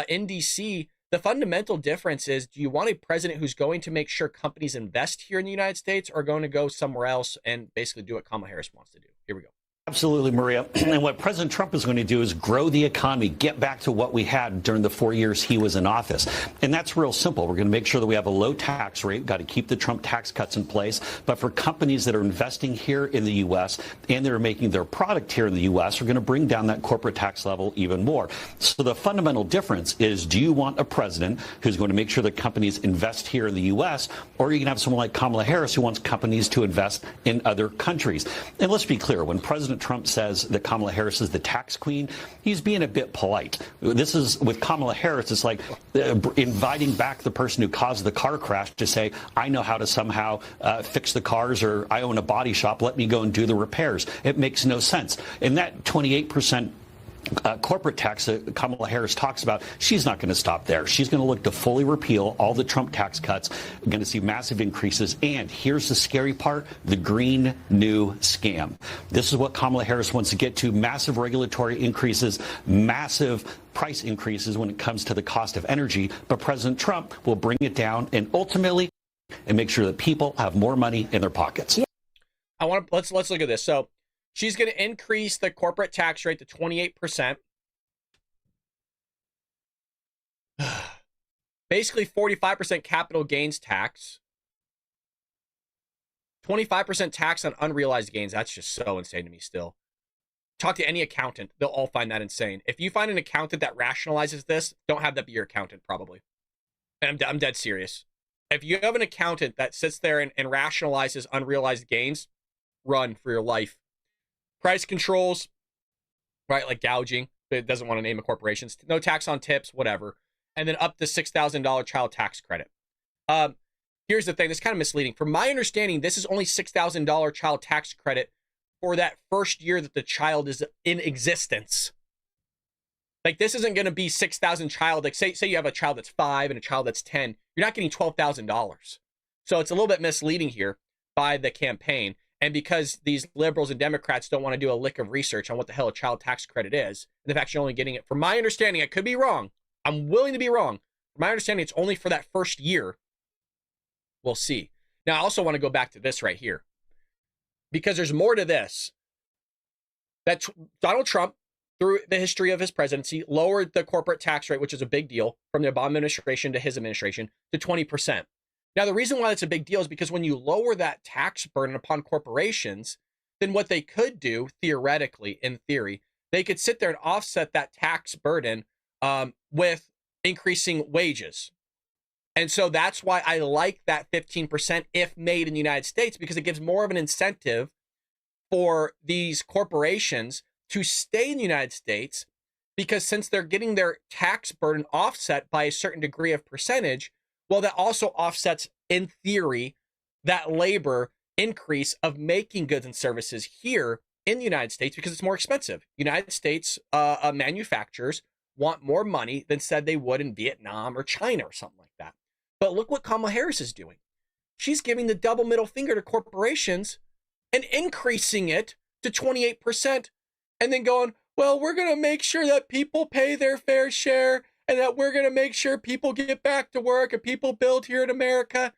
In D.C., the fundamental difference is, do you want a president who's going to make sure companies invest here in the United States, or going to go somewhere else and basically do what Kamala Harris wants to do? Here we go. Absolutely, Maria. And what President Trump is going to do is grow the economy, get back to what we had during the 4 years he was in office. And that's real simple. We're going to make sure that we have a low tax rate. We've got to keep the Trump tax cuts in place. But for companies that are investing here in the U.S. and that are making their product here in the U.S., we're going to bring down that corporate tax level even more. So the fundamental difference is, do you want a president who's going to make sure that companies invest here in the U.S., or are you going to have someone like Kamala Harris who wants companies to invest in other countries? And let's be clear, when President Trump says that Kamala Harris is the tax queen, he's being a bit polite. This is, with Kamala Harris, it's like inviting back the person who caused the car crash to say, I know how to somehow fix the cars, or I own a body shop, let me go and do the repairs. It makes no sense. And that 28% corporate tax that Kamala Harris talks about, she's not going to stop there. She's going to look to fully repeal all the Trump tax cuts. We're going to see massive increases. And here's the scary part, the Green New Scam. This is what Kamala Harris wants to get to: massive regulatory increases, massive price increases when it comes to the cost of energy. But President Trump will bring it down and ultimately make sure that people have more money in their pockets. Let's look at this. So she's going to increase the corporate tax rate to 28%. Basically 45% capital gains tax. 25% tax on unrealized gains. That's just so insane to me still. Talk to any accountant. They'll all find that insane. If you find an accountant that rationalizes this, don't have that be your accountant, probably. And I'm dead serious. If you have an accountant that sits there and rationalizes unrealized gains, run for your life. Price controls, right, like gouging. It doesn't want to name a corporation. No tax on tips, whatever. And then up to $6,000 child tax credit. Here's the thing. This is kind of misleading. From my understanding, this is only $6,000 child tax credit for that first year that the child is in existence. Like, this isn't going to be 6,000 child. Like, say you have a child that's 5 and a child that's 10. You're not getting $12,000. So it's a little bit misleading here by the campaign. And because these liberals and Democrats don't want to do a lick of research on what the hell a child tax credit is, and the fact you're only getting it, from my understanding, I could be wrong. I'm willing to be wrong. From my understanding, it's only for that first year. We'll see. Now, I also want to go back to this right here, because there's more to this. That Donald Trump, through the history of his presidency, lowered the corporate tax rate, which is a big deal, from the Obama administration to his administration, to 20%. Now, the reason why that's a big deal is because when you lower that tax burden upon corporations, then what they could do, theoretically, in theory, they could sit there and offset that tax burden with increasing wages. And so that's why I like that 15% if made in the United States, because it gives more of an incentive for these corporations to stay in the United States because since they're getting their tax burden offset by a certain degree of percentage, well, that also offsets, in theory, that labor increase of making goods and services here in the United States because it's more expensive. United States manufacturers want more money than said they would in Vietnam or China or something like that. But look what Kamala Harris is doing. She's giving the double middle finger to corporations and increasing it to 28% and then going, well, we're going to make sure that people pay their fair share and that we're going to make sure people get back to work and people build here in America.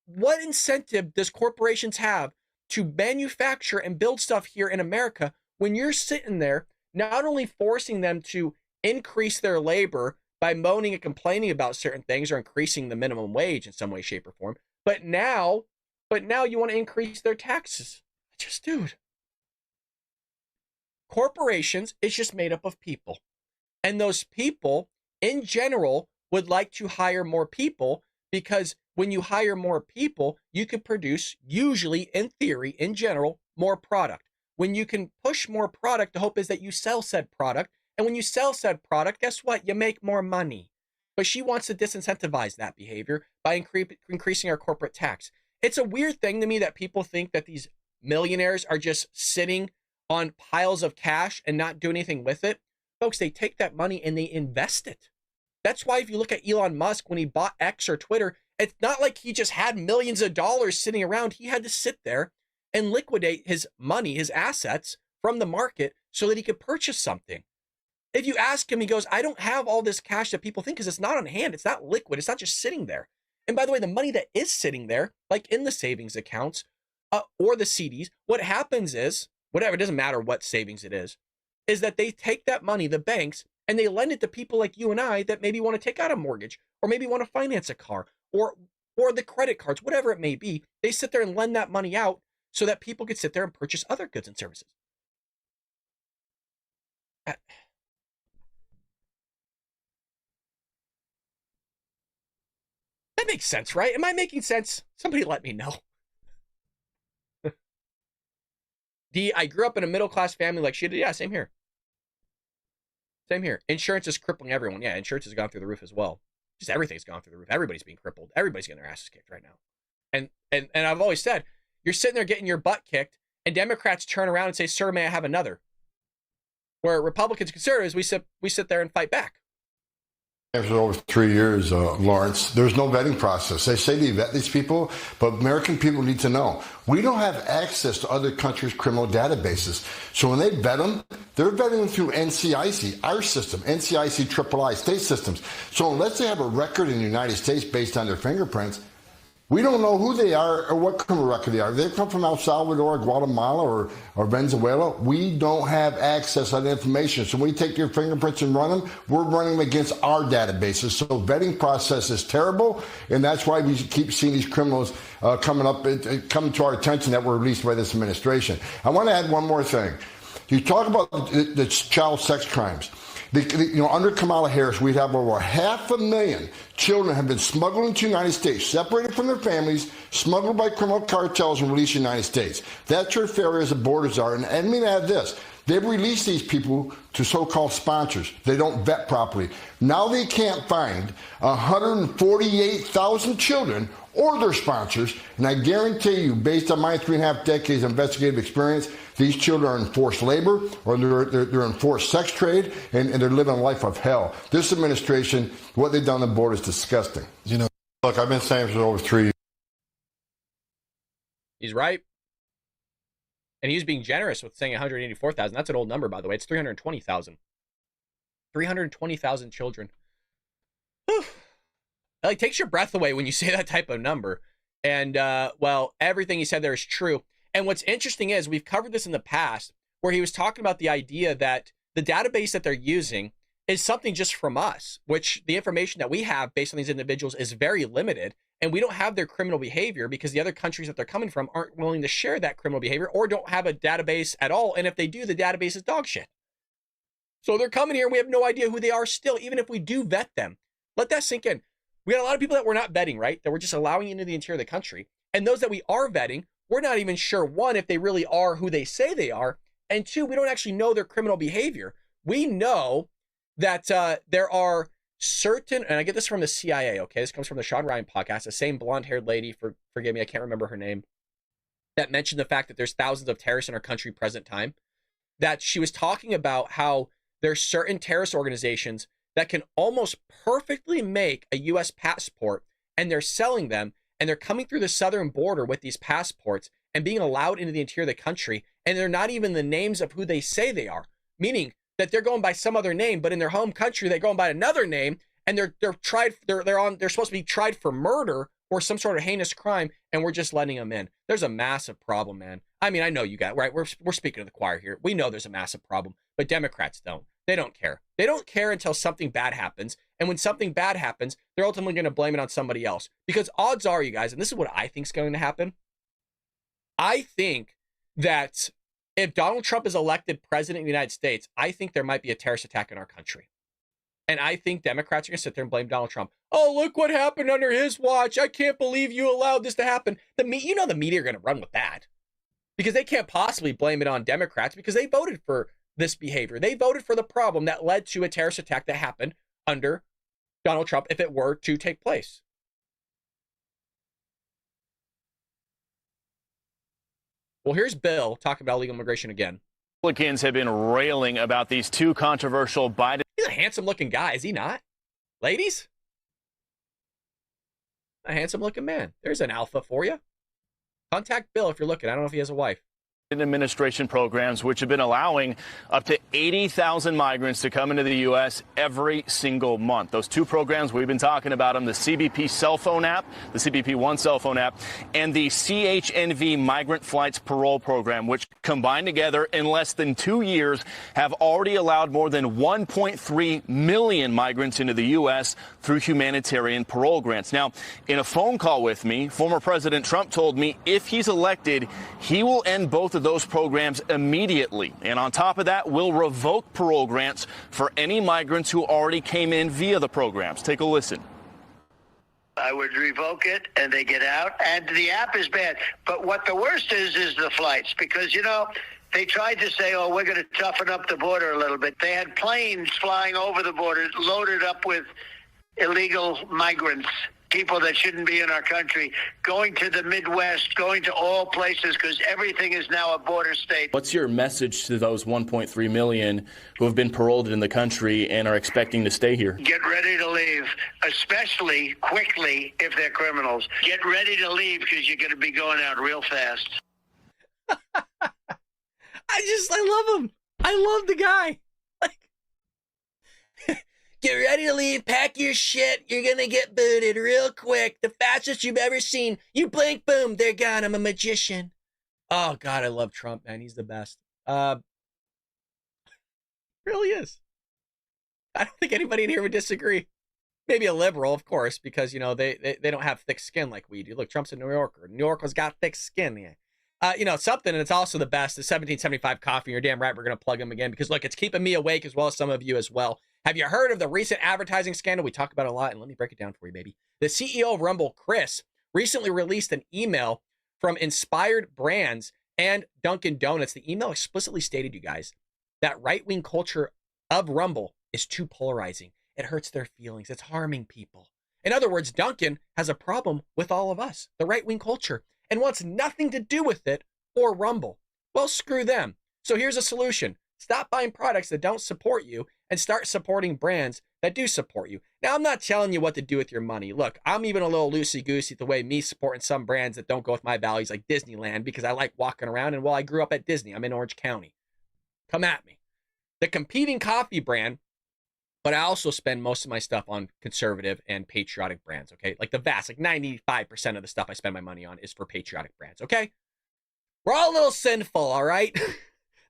What incentive does corporations have to manufacture and build stuff here in America when you're sitting there not only forcing them to increase their labor by moaning and complaining about certain things or increasing the minimum wage in some way, shape, or form, but now you want to increase their taxes? Just, dude. Corporations is just made up of people. And those people, in general, would like to hire more people because when you hire more people, you can produce, usually, in theory, in general, more product. When you can push more product, the hope is that you sell said product. And when you sell said product, guess what? You make more money. But she wants to disincentivize that behavior by increasing our corporate tax. It's a weird thing to me that people think that these millionaires are just sitting on piles of cash and not do anything with it. Folks, they take that money and they invest it. That's why if you look at Elon Musk, when he bought X or Twitter, it's not like he just had millions of dollars sitting around. He had to sit there and liquidate his money, his assets from the market so that he could purchase something. If you ask him, he goes, I don't have all this cash that people think because it's not on hand. It's not liquid. It's not just sitting there. And by the way, the money that is sitting there, like in the savings accounts or the CDs, what happens is, whatever, it doesn't matter what savings it is that they take that money, the banks, and they lend it to people like you and I that maybe want to take out a mortgage or maybe want to finance a car or the credit cards, whatever it may be. They sit there and lend that money out so that people could sit there and purchase other goods and services. That makes sense, right? Am I making sense? Somebody let me know. D, I grew up in a middle-class family like she did. Yeah, same here. Same here. Insurance is crippling everyone. Yeah, insurance has gone through the roof as well. Just everything's gone through the roof. Everybody's being crippled. Everybody's getting their asses kicked right now. And I've always said, you're sitting there getting your butt kicked, and Democrats turn around and say, sir, may I have another? Where Republicans, conservatives, we sit there and fight back. For over 3 years, Lawrence, there's no vetting process. They say they vet these people, but American people need to know. We don't have access to other countries' criminal databases. So when they vet them, they're vetting them through NCIC, our system, NCIC, III, state systems. So unless they have a record in the United States based on their fingerprints, we don't know who they are or what criminal record they are. They come from El Salvador, Guatemala, or Venezuela. We don't have access to that information. So when we take your fingerprints and run them, we're running them against our databases. So vetting process is terrible, and that's why we keep seeing these criminals coming to our attention that were released by this administration. I want to add one more thing. You talk about the child sex crimes. Under Kamala Harris, we'd have over 500,000 children have been smuggled into the United States, separated from their families, smuggled by criminal cartels, and released to the United States. That's your failure as the borders are. And let me add this. They've released these people to so-called sponsors. They don't vet properly. Now they can't find 148,000 children or their sponsors. And I guarantee you, based on my 3.5 decades of investigative experience, these children are in forced labor or they're in forced sex trade, and they're living a life of hell. This administration, what they've done on the border is disgusting. Look, I've been saying for over 3 years. He's right. And he was being generous with saying 184,000. That's an old number, by the way. It's 320,000. 320,000 children. Whew. It like takes your breath away when you say that type of number. And, well, everything he said there is true. And what's interesting is we've covered this in the past where he was talking about the idea that the database that they're using is something just from us, which the information that we have based on these individuals is very limited. And we don't have their criminal behavior because the other countries that they're coming from aren't willing to share that criminal behavior or don't have a database at all. And if they do, the database is dog shit. So they're coming here and we have no idea who they are still, even if we do vet them. Let that sink in. We got a lot of people that we're not vetting, right? That we're just allowing into the interior of the country. And those that we are vetting, we're not even sure, one, if they really are who they say they are. And two, we don't actually know their criminal behavior. We know that there are certain, and I get this from the CIA, okay? This comes from the Sean Ryan podcast, the same blonde-haired lady, forgive me, I can't remember her name, that mentioned the fact that there's thousands of terrorists in our country present time, that she was talking about how there's certain terrorist organizations that can almost perfectly make a U.S. passport, and they're selling them, and they're coming through the southern border with these passports and being allowed into the interior of the country, and they're not even the names of who they say they are, meaning that they're going by some other name, but in their home country they're going by another name, and they're supposed to be tried for murder or some sort of heinous crime, and we're just letting them in. There's a massive problem, man. I mean, I know you got right. We're speaking to the choir here. We know there's a massive problem, but Democrats don't. They don't care. They don't care until something bad happens, and when something bad happens, they're ultimately going to blame it on somebody else. Because odds are, you guys, and this is what I think is going to happen. I think that if Donald Trump is elected president of the United States, I think there might be a terrorist attack in our country. And I think Democrats are going to sit there and blame Donald Trump. Oh, look what happened under his watch. I can't believe you allowed this to happen. The media are going to run with that. Because they can't possibly blame it on Democrats because they voted for this behavior. They voted for the problem that led to a terrorist attack that happened under Donald Trump if it were to take place. Well, here's Bill talking about illegal immigration again. Republicans have been railing about these two controversial Biden. He's a handsome-looking guy, is he not? Ladies? A handsome-looking man. There's an alpha for you. Contact Bill if you're looking. I don't know if he has a wife. Administration programs, which have been allowing up to 80,000 migrants to come into the U.S. every single month. Those two programs, we've been talking about them, the CBP cell phone app, the CBP One cell phone app, and the CHNV Migrant Flights Parole Program, which combined together in less than 2 years have already allowed more than 1.3 million migrants into the U.S. through humanitarian parole grants. Now, in a phone call with me, former President Trump told me if he's elected, he will end both of those programs immediately. And on top of that, we'll revoke parole grants for any migrants who already came in via the programs. Take a listen. I would revoke it and they get out. And the app is bad. But what the worst is the flights. Because, you know, they tried to say, oh, we're going to toughen up the border a little bit. They had planes flying over the border loaded up with illegal migrants. People that shouldn't be in our country, going to the Midwest, going to all places, because everything is now a border state. What's your message to those 1.3 million who have been paroled in the country and are expecting to stay here? Get ready to leave, especially quickly if they're criminals. Get ready to leave because you're going to be going out real fast. I love him. I love the guy. Get ready to leave, pack your shit, you're gonna get booted real quick, the fastest you've ever seen. You blink, boom, they're gone, I'm a magician. Oh, God, I love Trump, man, he's the best. Really is. I don't think anybody in here would disagree. Maybe a liberal, of course, because, you know, they don't have thick skin like we do. Look, Trump's a New Yorker. New Yorkers got thick skin, yeah. You know, something, and it's also the best, is 1775 Coffee. You're damn right we're going to plug them again because, look, it's keeping me awake as well as some of you as well. Have you heard of the recent advertising scandal? We talk about it a lot, and let me break it down for you, baby. The CEO of Rumble, Chris, recently released an email from Inspired Brands and Dunkin' Donuts. The email explicitly stated, you guys, that right-wing culture of Rumble is too polarizing. It hurts their feelings. It's harming people. In other words, Dunkin' has a problem with all of us, the right-wing culture, and wants nothing to do with it or Rumble. Well, screw them. So here's a solution. Stop buying products that don't support you and start supporting brands that do support you. Now, I'm not telling you what to do with your money. Look, I'm even a little loosey-goosey the way me supporting some brands that don't go with my values, like Disneyland, because I like walking around, and well, I grew up at Disney. I'm in Orange County. Come at me. The competing coffee brand, but I also spend most of my stuff on conservative and patriotic brands, okay? Like the vast, like 95% of the stuff I spend my money on is for patriotic brands, okay? We're all a little sinful, all right?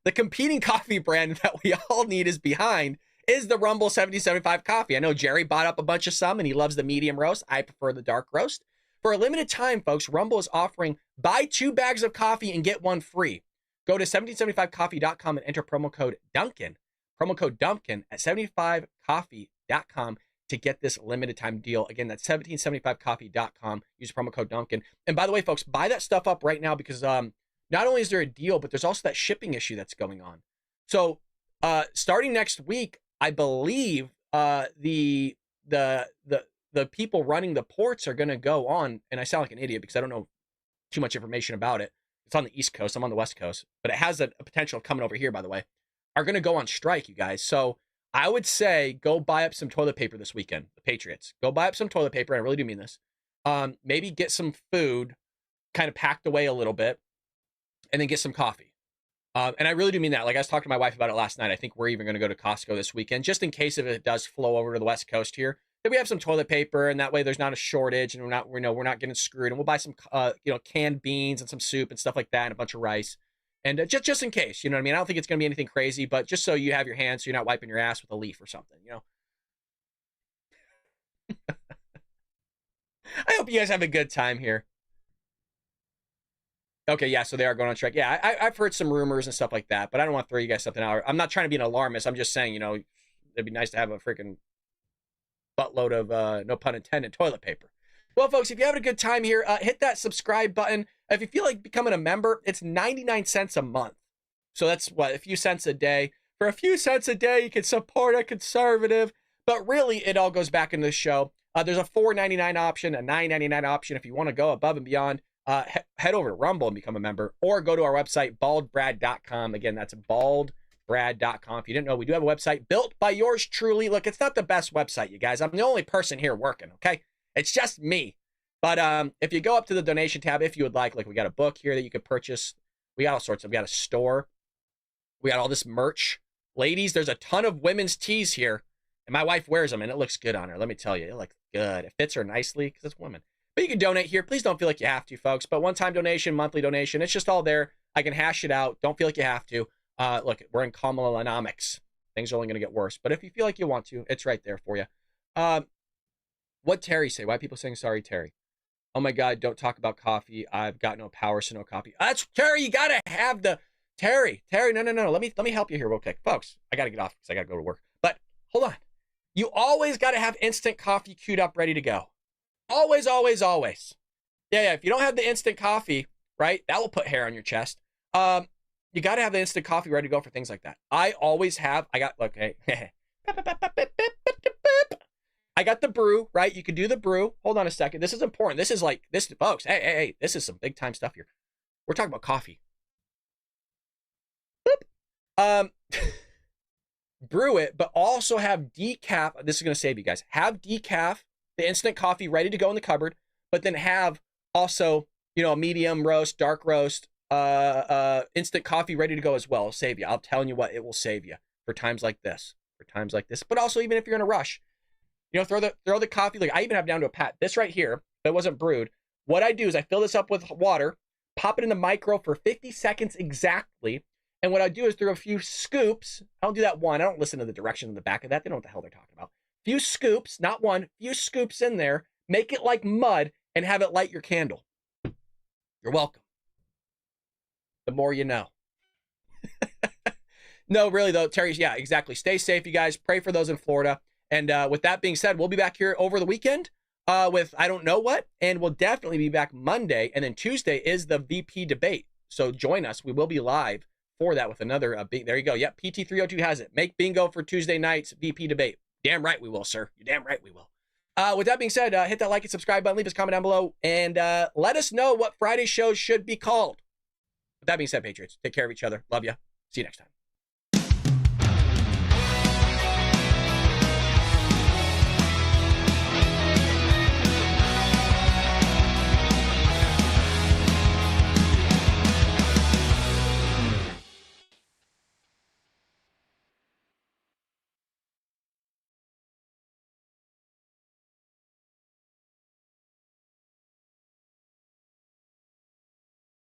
The competing coffee brand that we all need is behind is the Rumble 7075 coffee. I know Jerry bought up a bunch of some and he loves the medium roast. I prefer the dark roast. For a limited time, folks, Rumble is offering buy 2 bags of coffee and get 1 free. Go to 1775coffee.com and enter promo code Duncan. Promo code Duncan at 75coffee.com to get this limited time deal. Again, that's 1775coffee.com. Use promo code Duncan. And by the way, folks, buy that stuff up right now because not only is there a deal, but there's also that shipping issue that's going on. So starting next week, I believe the people running the ports are going to go on, and I sound like an idiot because I don't know too much information about it. It's on the East Coast. I'm on the West Coast, but it has a potential of coming over here, by the way, are going to go on strike, you guys. So I would say go buy up some toilet paper this weekend, the Patriots. Go buy up some toilet paper. I really do mean this. Maybe get some food kind of packed away a little bit, and then get some coffee. And I really do mean that. Like, I was talking to my wife about it last night. I think we're even going to go to Costco this weekend, just in case if it does flow over to the West Coast here, that we have some toilet paper, and that way there's not a shortage, and we're not getting screwed. And we'll buy some, canned beans and some soup and stuff like that, and a bunch of rice, and just in case, you know what I mean. I don't think it's going to be anything crazy, but just so you have your hands, so you're not wiping your ass with a leaf or something, you know. I hope you guys have a good time here. Okay, yeah, so they are going on strike. Yeah, I've heard some rumors and stuff like that, but I don't want to throw you guys something out. I'm not trying to be an alarmist. I'm just saying, you know, it'd be nice to have a freaking buttload of, no pun intended, toilet paper. Well, folks, if you're having a good time here, hit that subscribe button. If you feel like becoming a member, it's 99 cents a month. So that's, what, a few cents a day. For a few cents a day, you can support a conservative. But really, it all goes back into the show. There's a $4.99 option, a $9.99 option if you want to go above and beyond. Head over to Rumble and become a member, or go to our website, baldbrad.com. Again, that's baldbrad.com. If you didn't know, we do have a website built by yours truly. Look, it's not the best website, you guys. I'm the only person here working, okay? It's just me. But if you go up to the donation tab, if you would like we got a book here that you could purchase. We got all sorts of, we got a store. We got all this merch. Ladies, there's a ton of women's tees here, and my wife wears them, and it looks good on her. Let me tell you, it looks good. It fits her nicely because it's women. But you can donate here. Please don't feel like you have to, folks. But one-time donation, monthly donation, it's just all there. I can hash it out. Don't feel like you have to. Look, we're in Kamala-nomics. Things are only going to get worse. But if you feel like you want to, it's right there for you. What Terry say? Why people saying sorry, Terry? Oh, my God, don't talk about coffee. I've got no power, so no coffee. That's Terry. You got to have the... Terry, no. Let me help you here real quick. Folks, I got to get off because I got to go to work. But hold on. You always got to have instant coffee queued up, ready to go. Always, always, always. Yeah. If you don't have the instant coffee, right, that will put hair on your chest. You got to have the instant coffee ready to go for things like that. I always have. I got, look, hey. I got the brew, right? You can do the brew. Hold on a second. This is important. This is like, this, folks, hey. This is some big time stuff here. We're talking about coffee. Brew it, but also have decaf. This is going to save you guys. Have decaf, the instant coffee ready to go in the cupboard, but then have also, a medium roast, dark roast, instant coffee ready to go as well. It'll save you. I'm telling you what, it will save you for times like this. But also, even if you're in a rush, throw the coffee. Like, I even have down to a pat. This right here, that wasn't brewed. What I do is I fill this up with water, pop it in the micro for 50 seconds exactly. And what I do is through a few scoops. I don't do that one. I don't listen to the direction in the back of that. They don't know what the hell they're talking about. Few scoops, not one, few scoops in there, make it like mud, and have it light your candle. You're welcome. The more you know. No, really though, Terry's, yeah, exactly. Stay safe, you guys. Pray for those in Florida. And with that being said, we'll be back here over the weekend with I don't know what, and we'll definitely be back Monday. And then Tuesday is the VP debate. So join us. We will be live for that with another, there you go. Yep, PT302 has it. Make bingo for Tuesday night's VP debate. Damn right we will, sir. You're damn right we will. With that being said, hit that like and subscribe button. Leave us a comment down below. And let us know what Friday shows should be called. With that being said, Patriots, take care of each other. Love you. See you next time.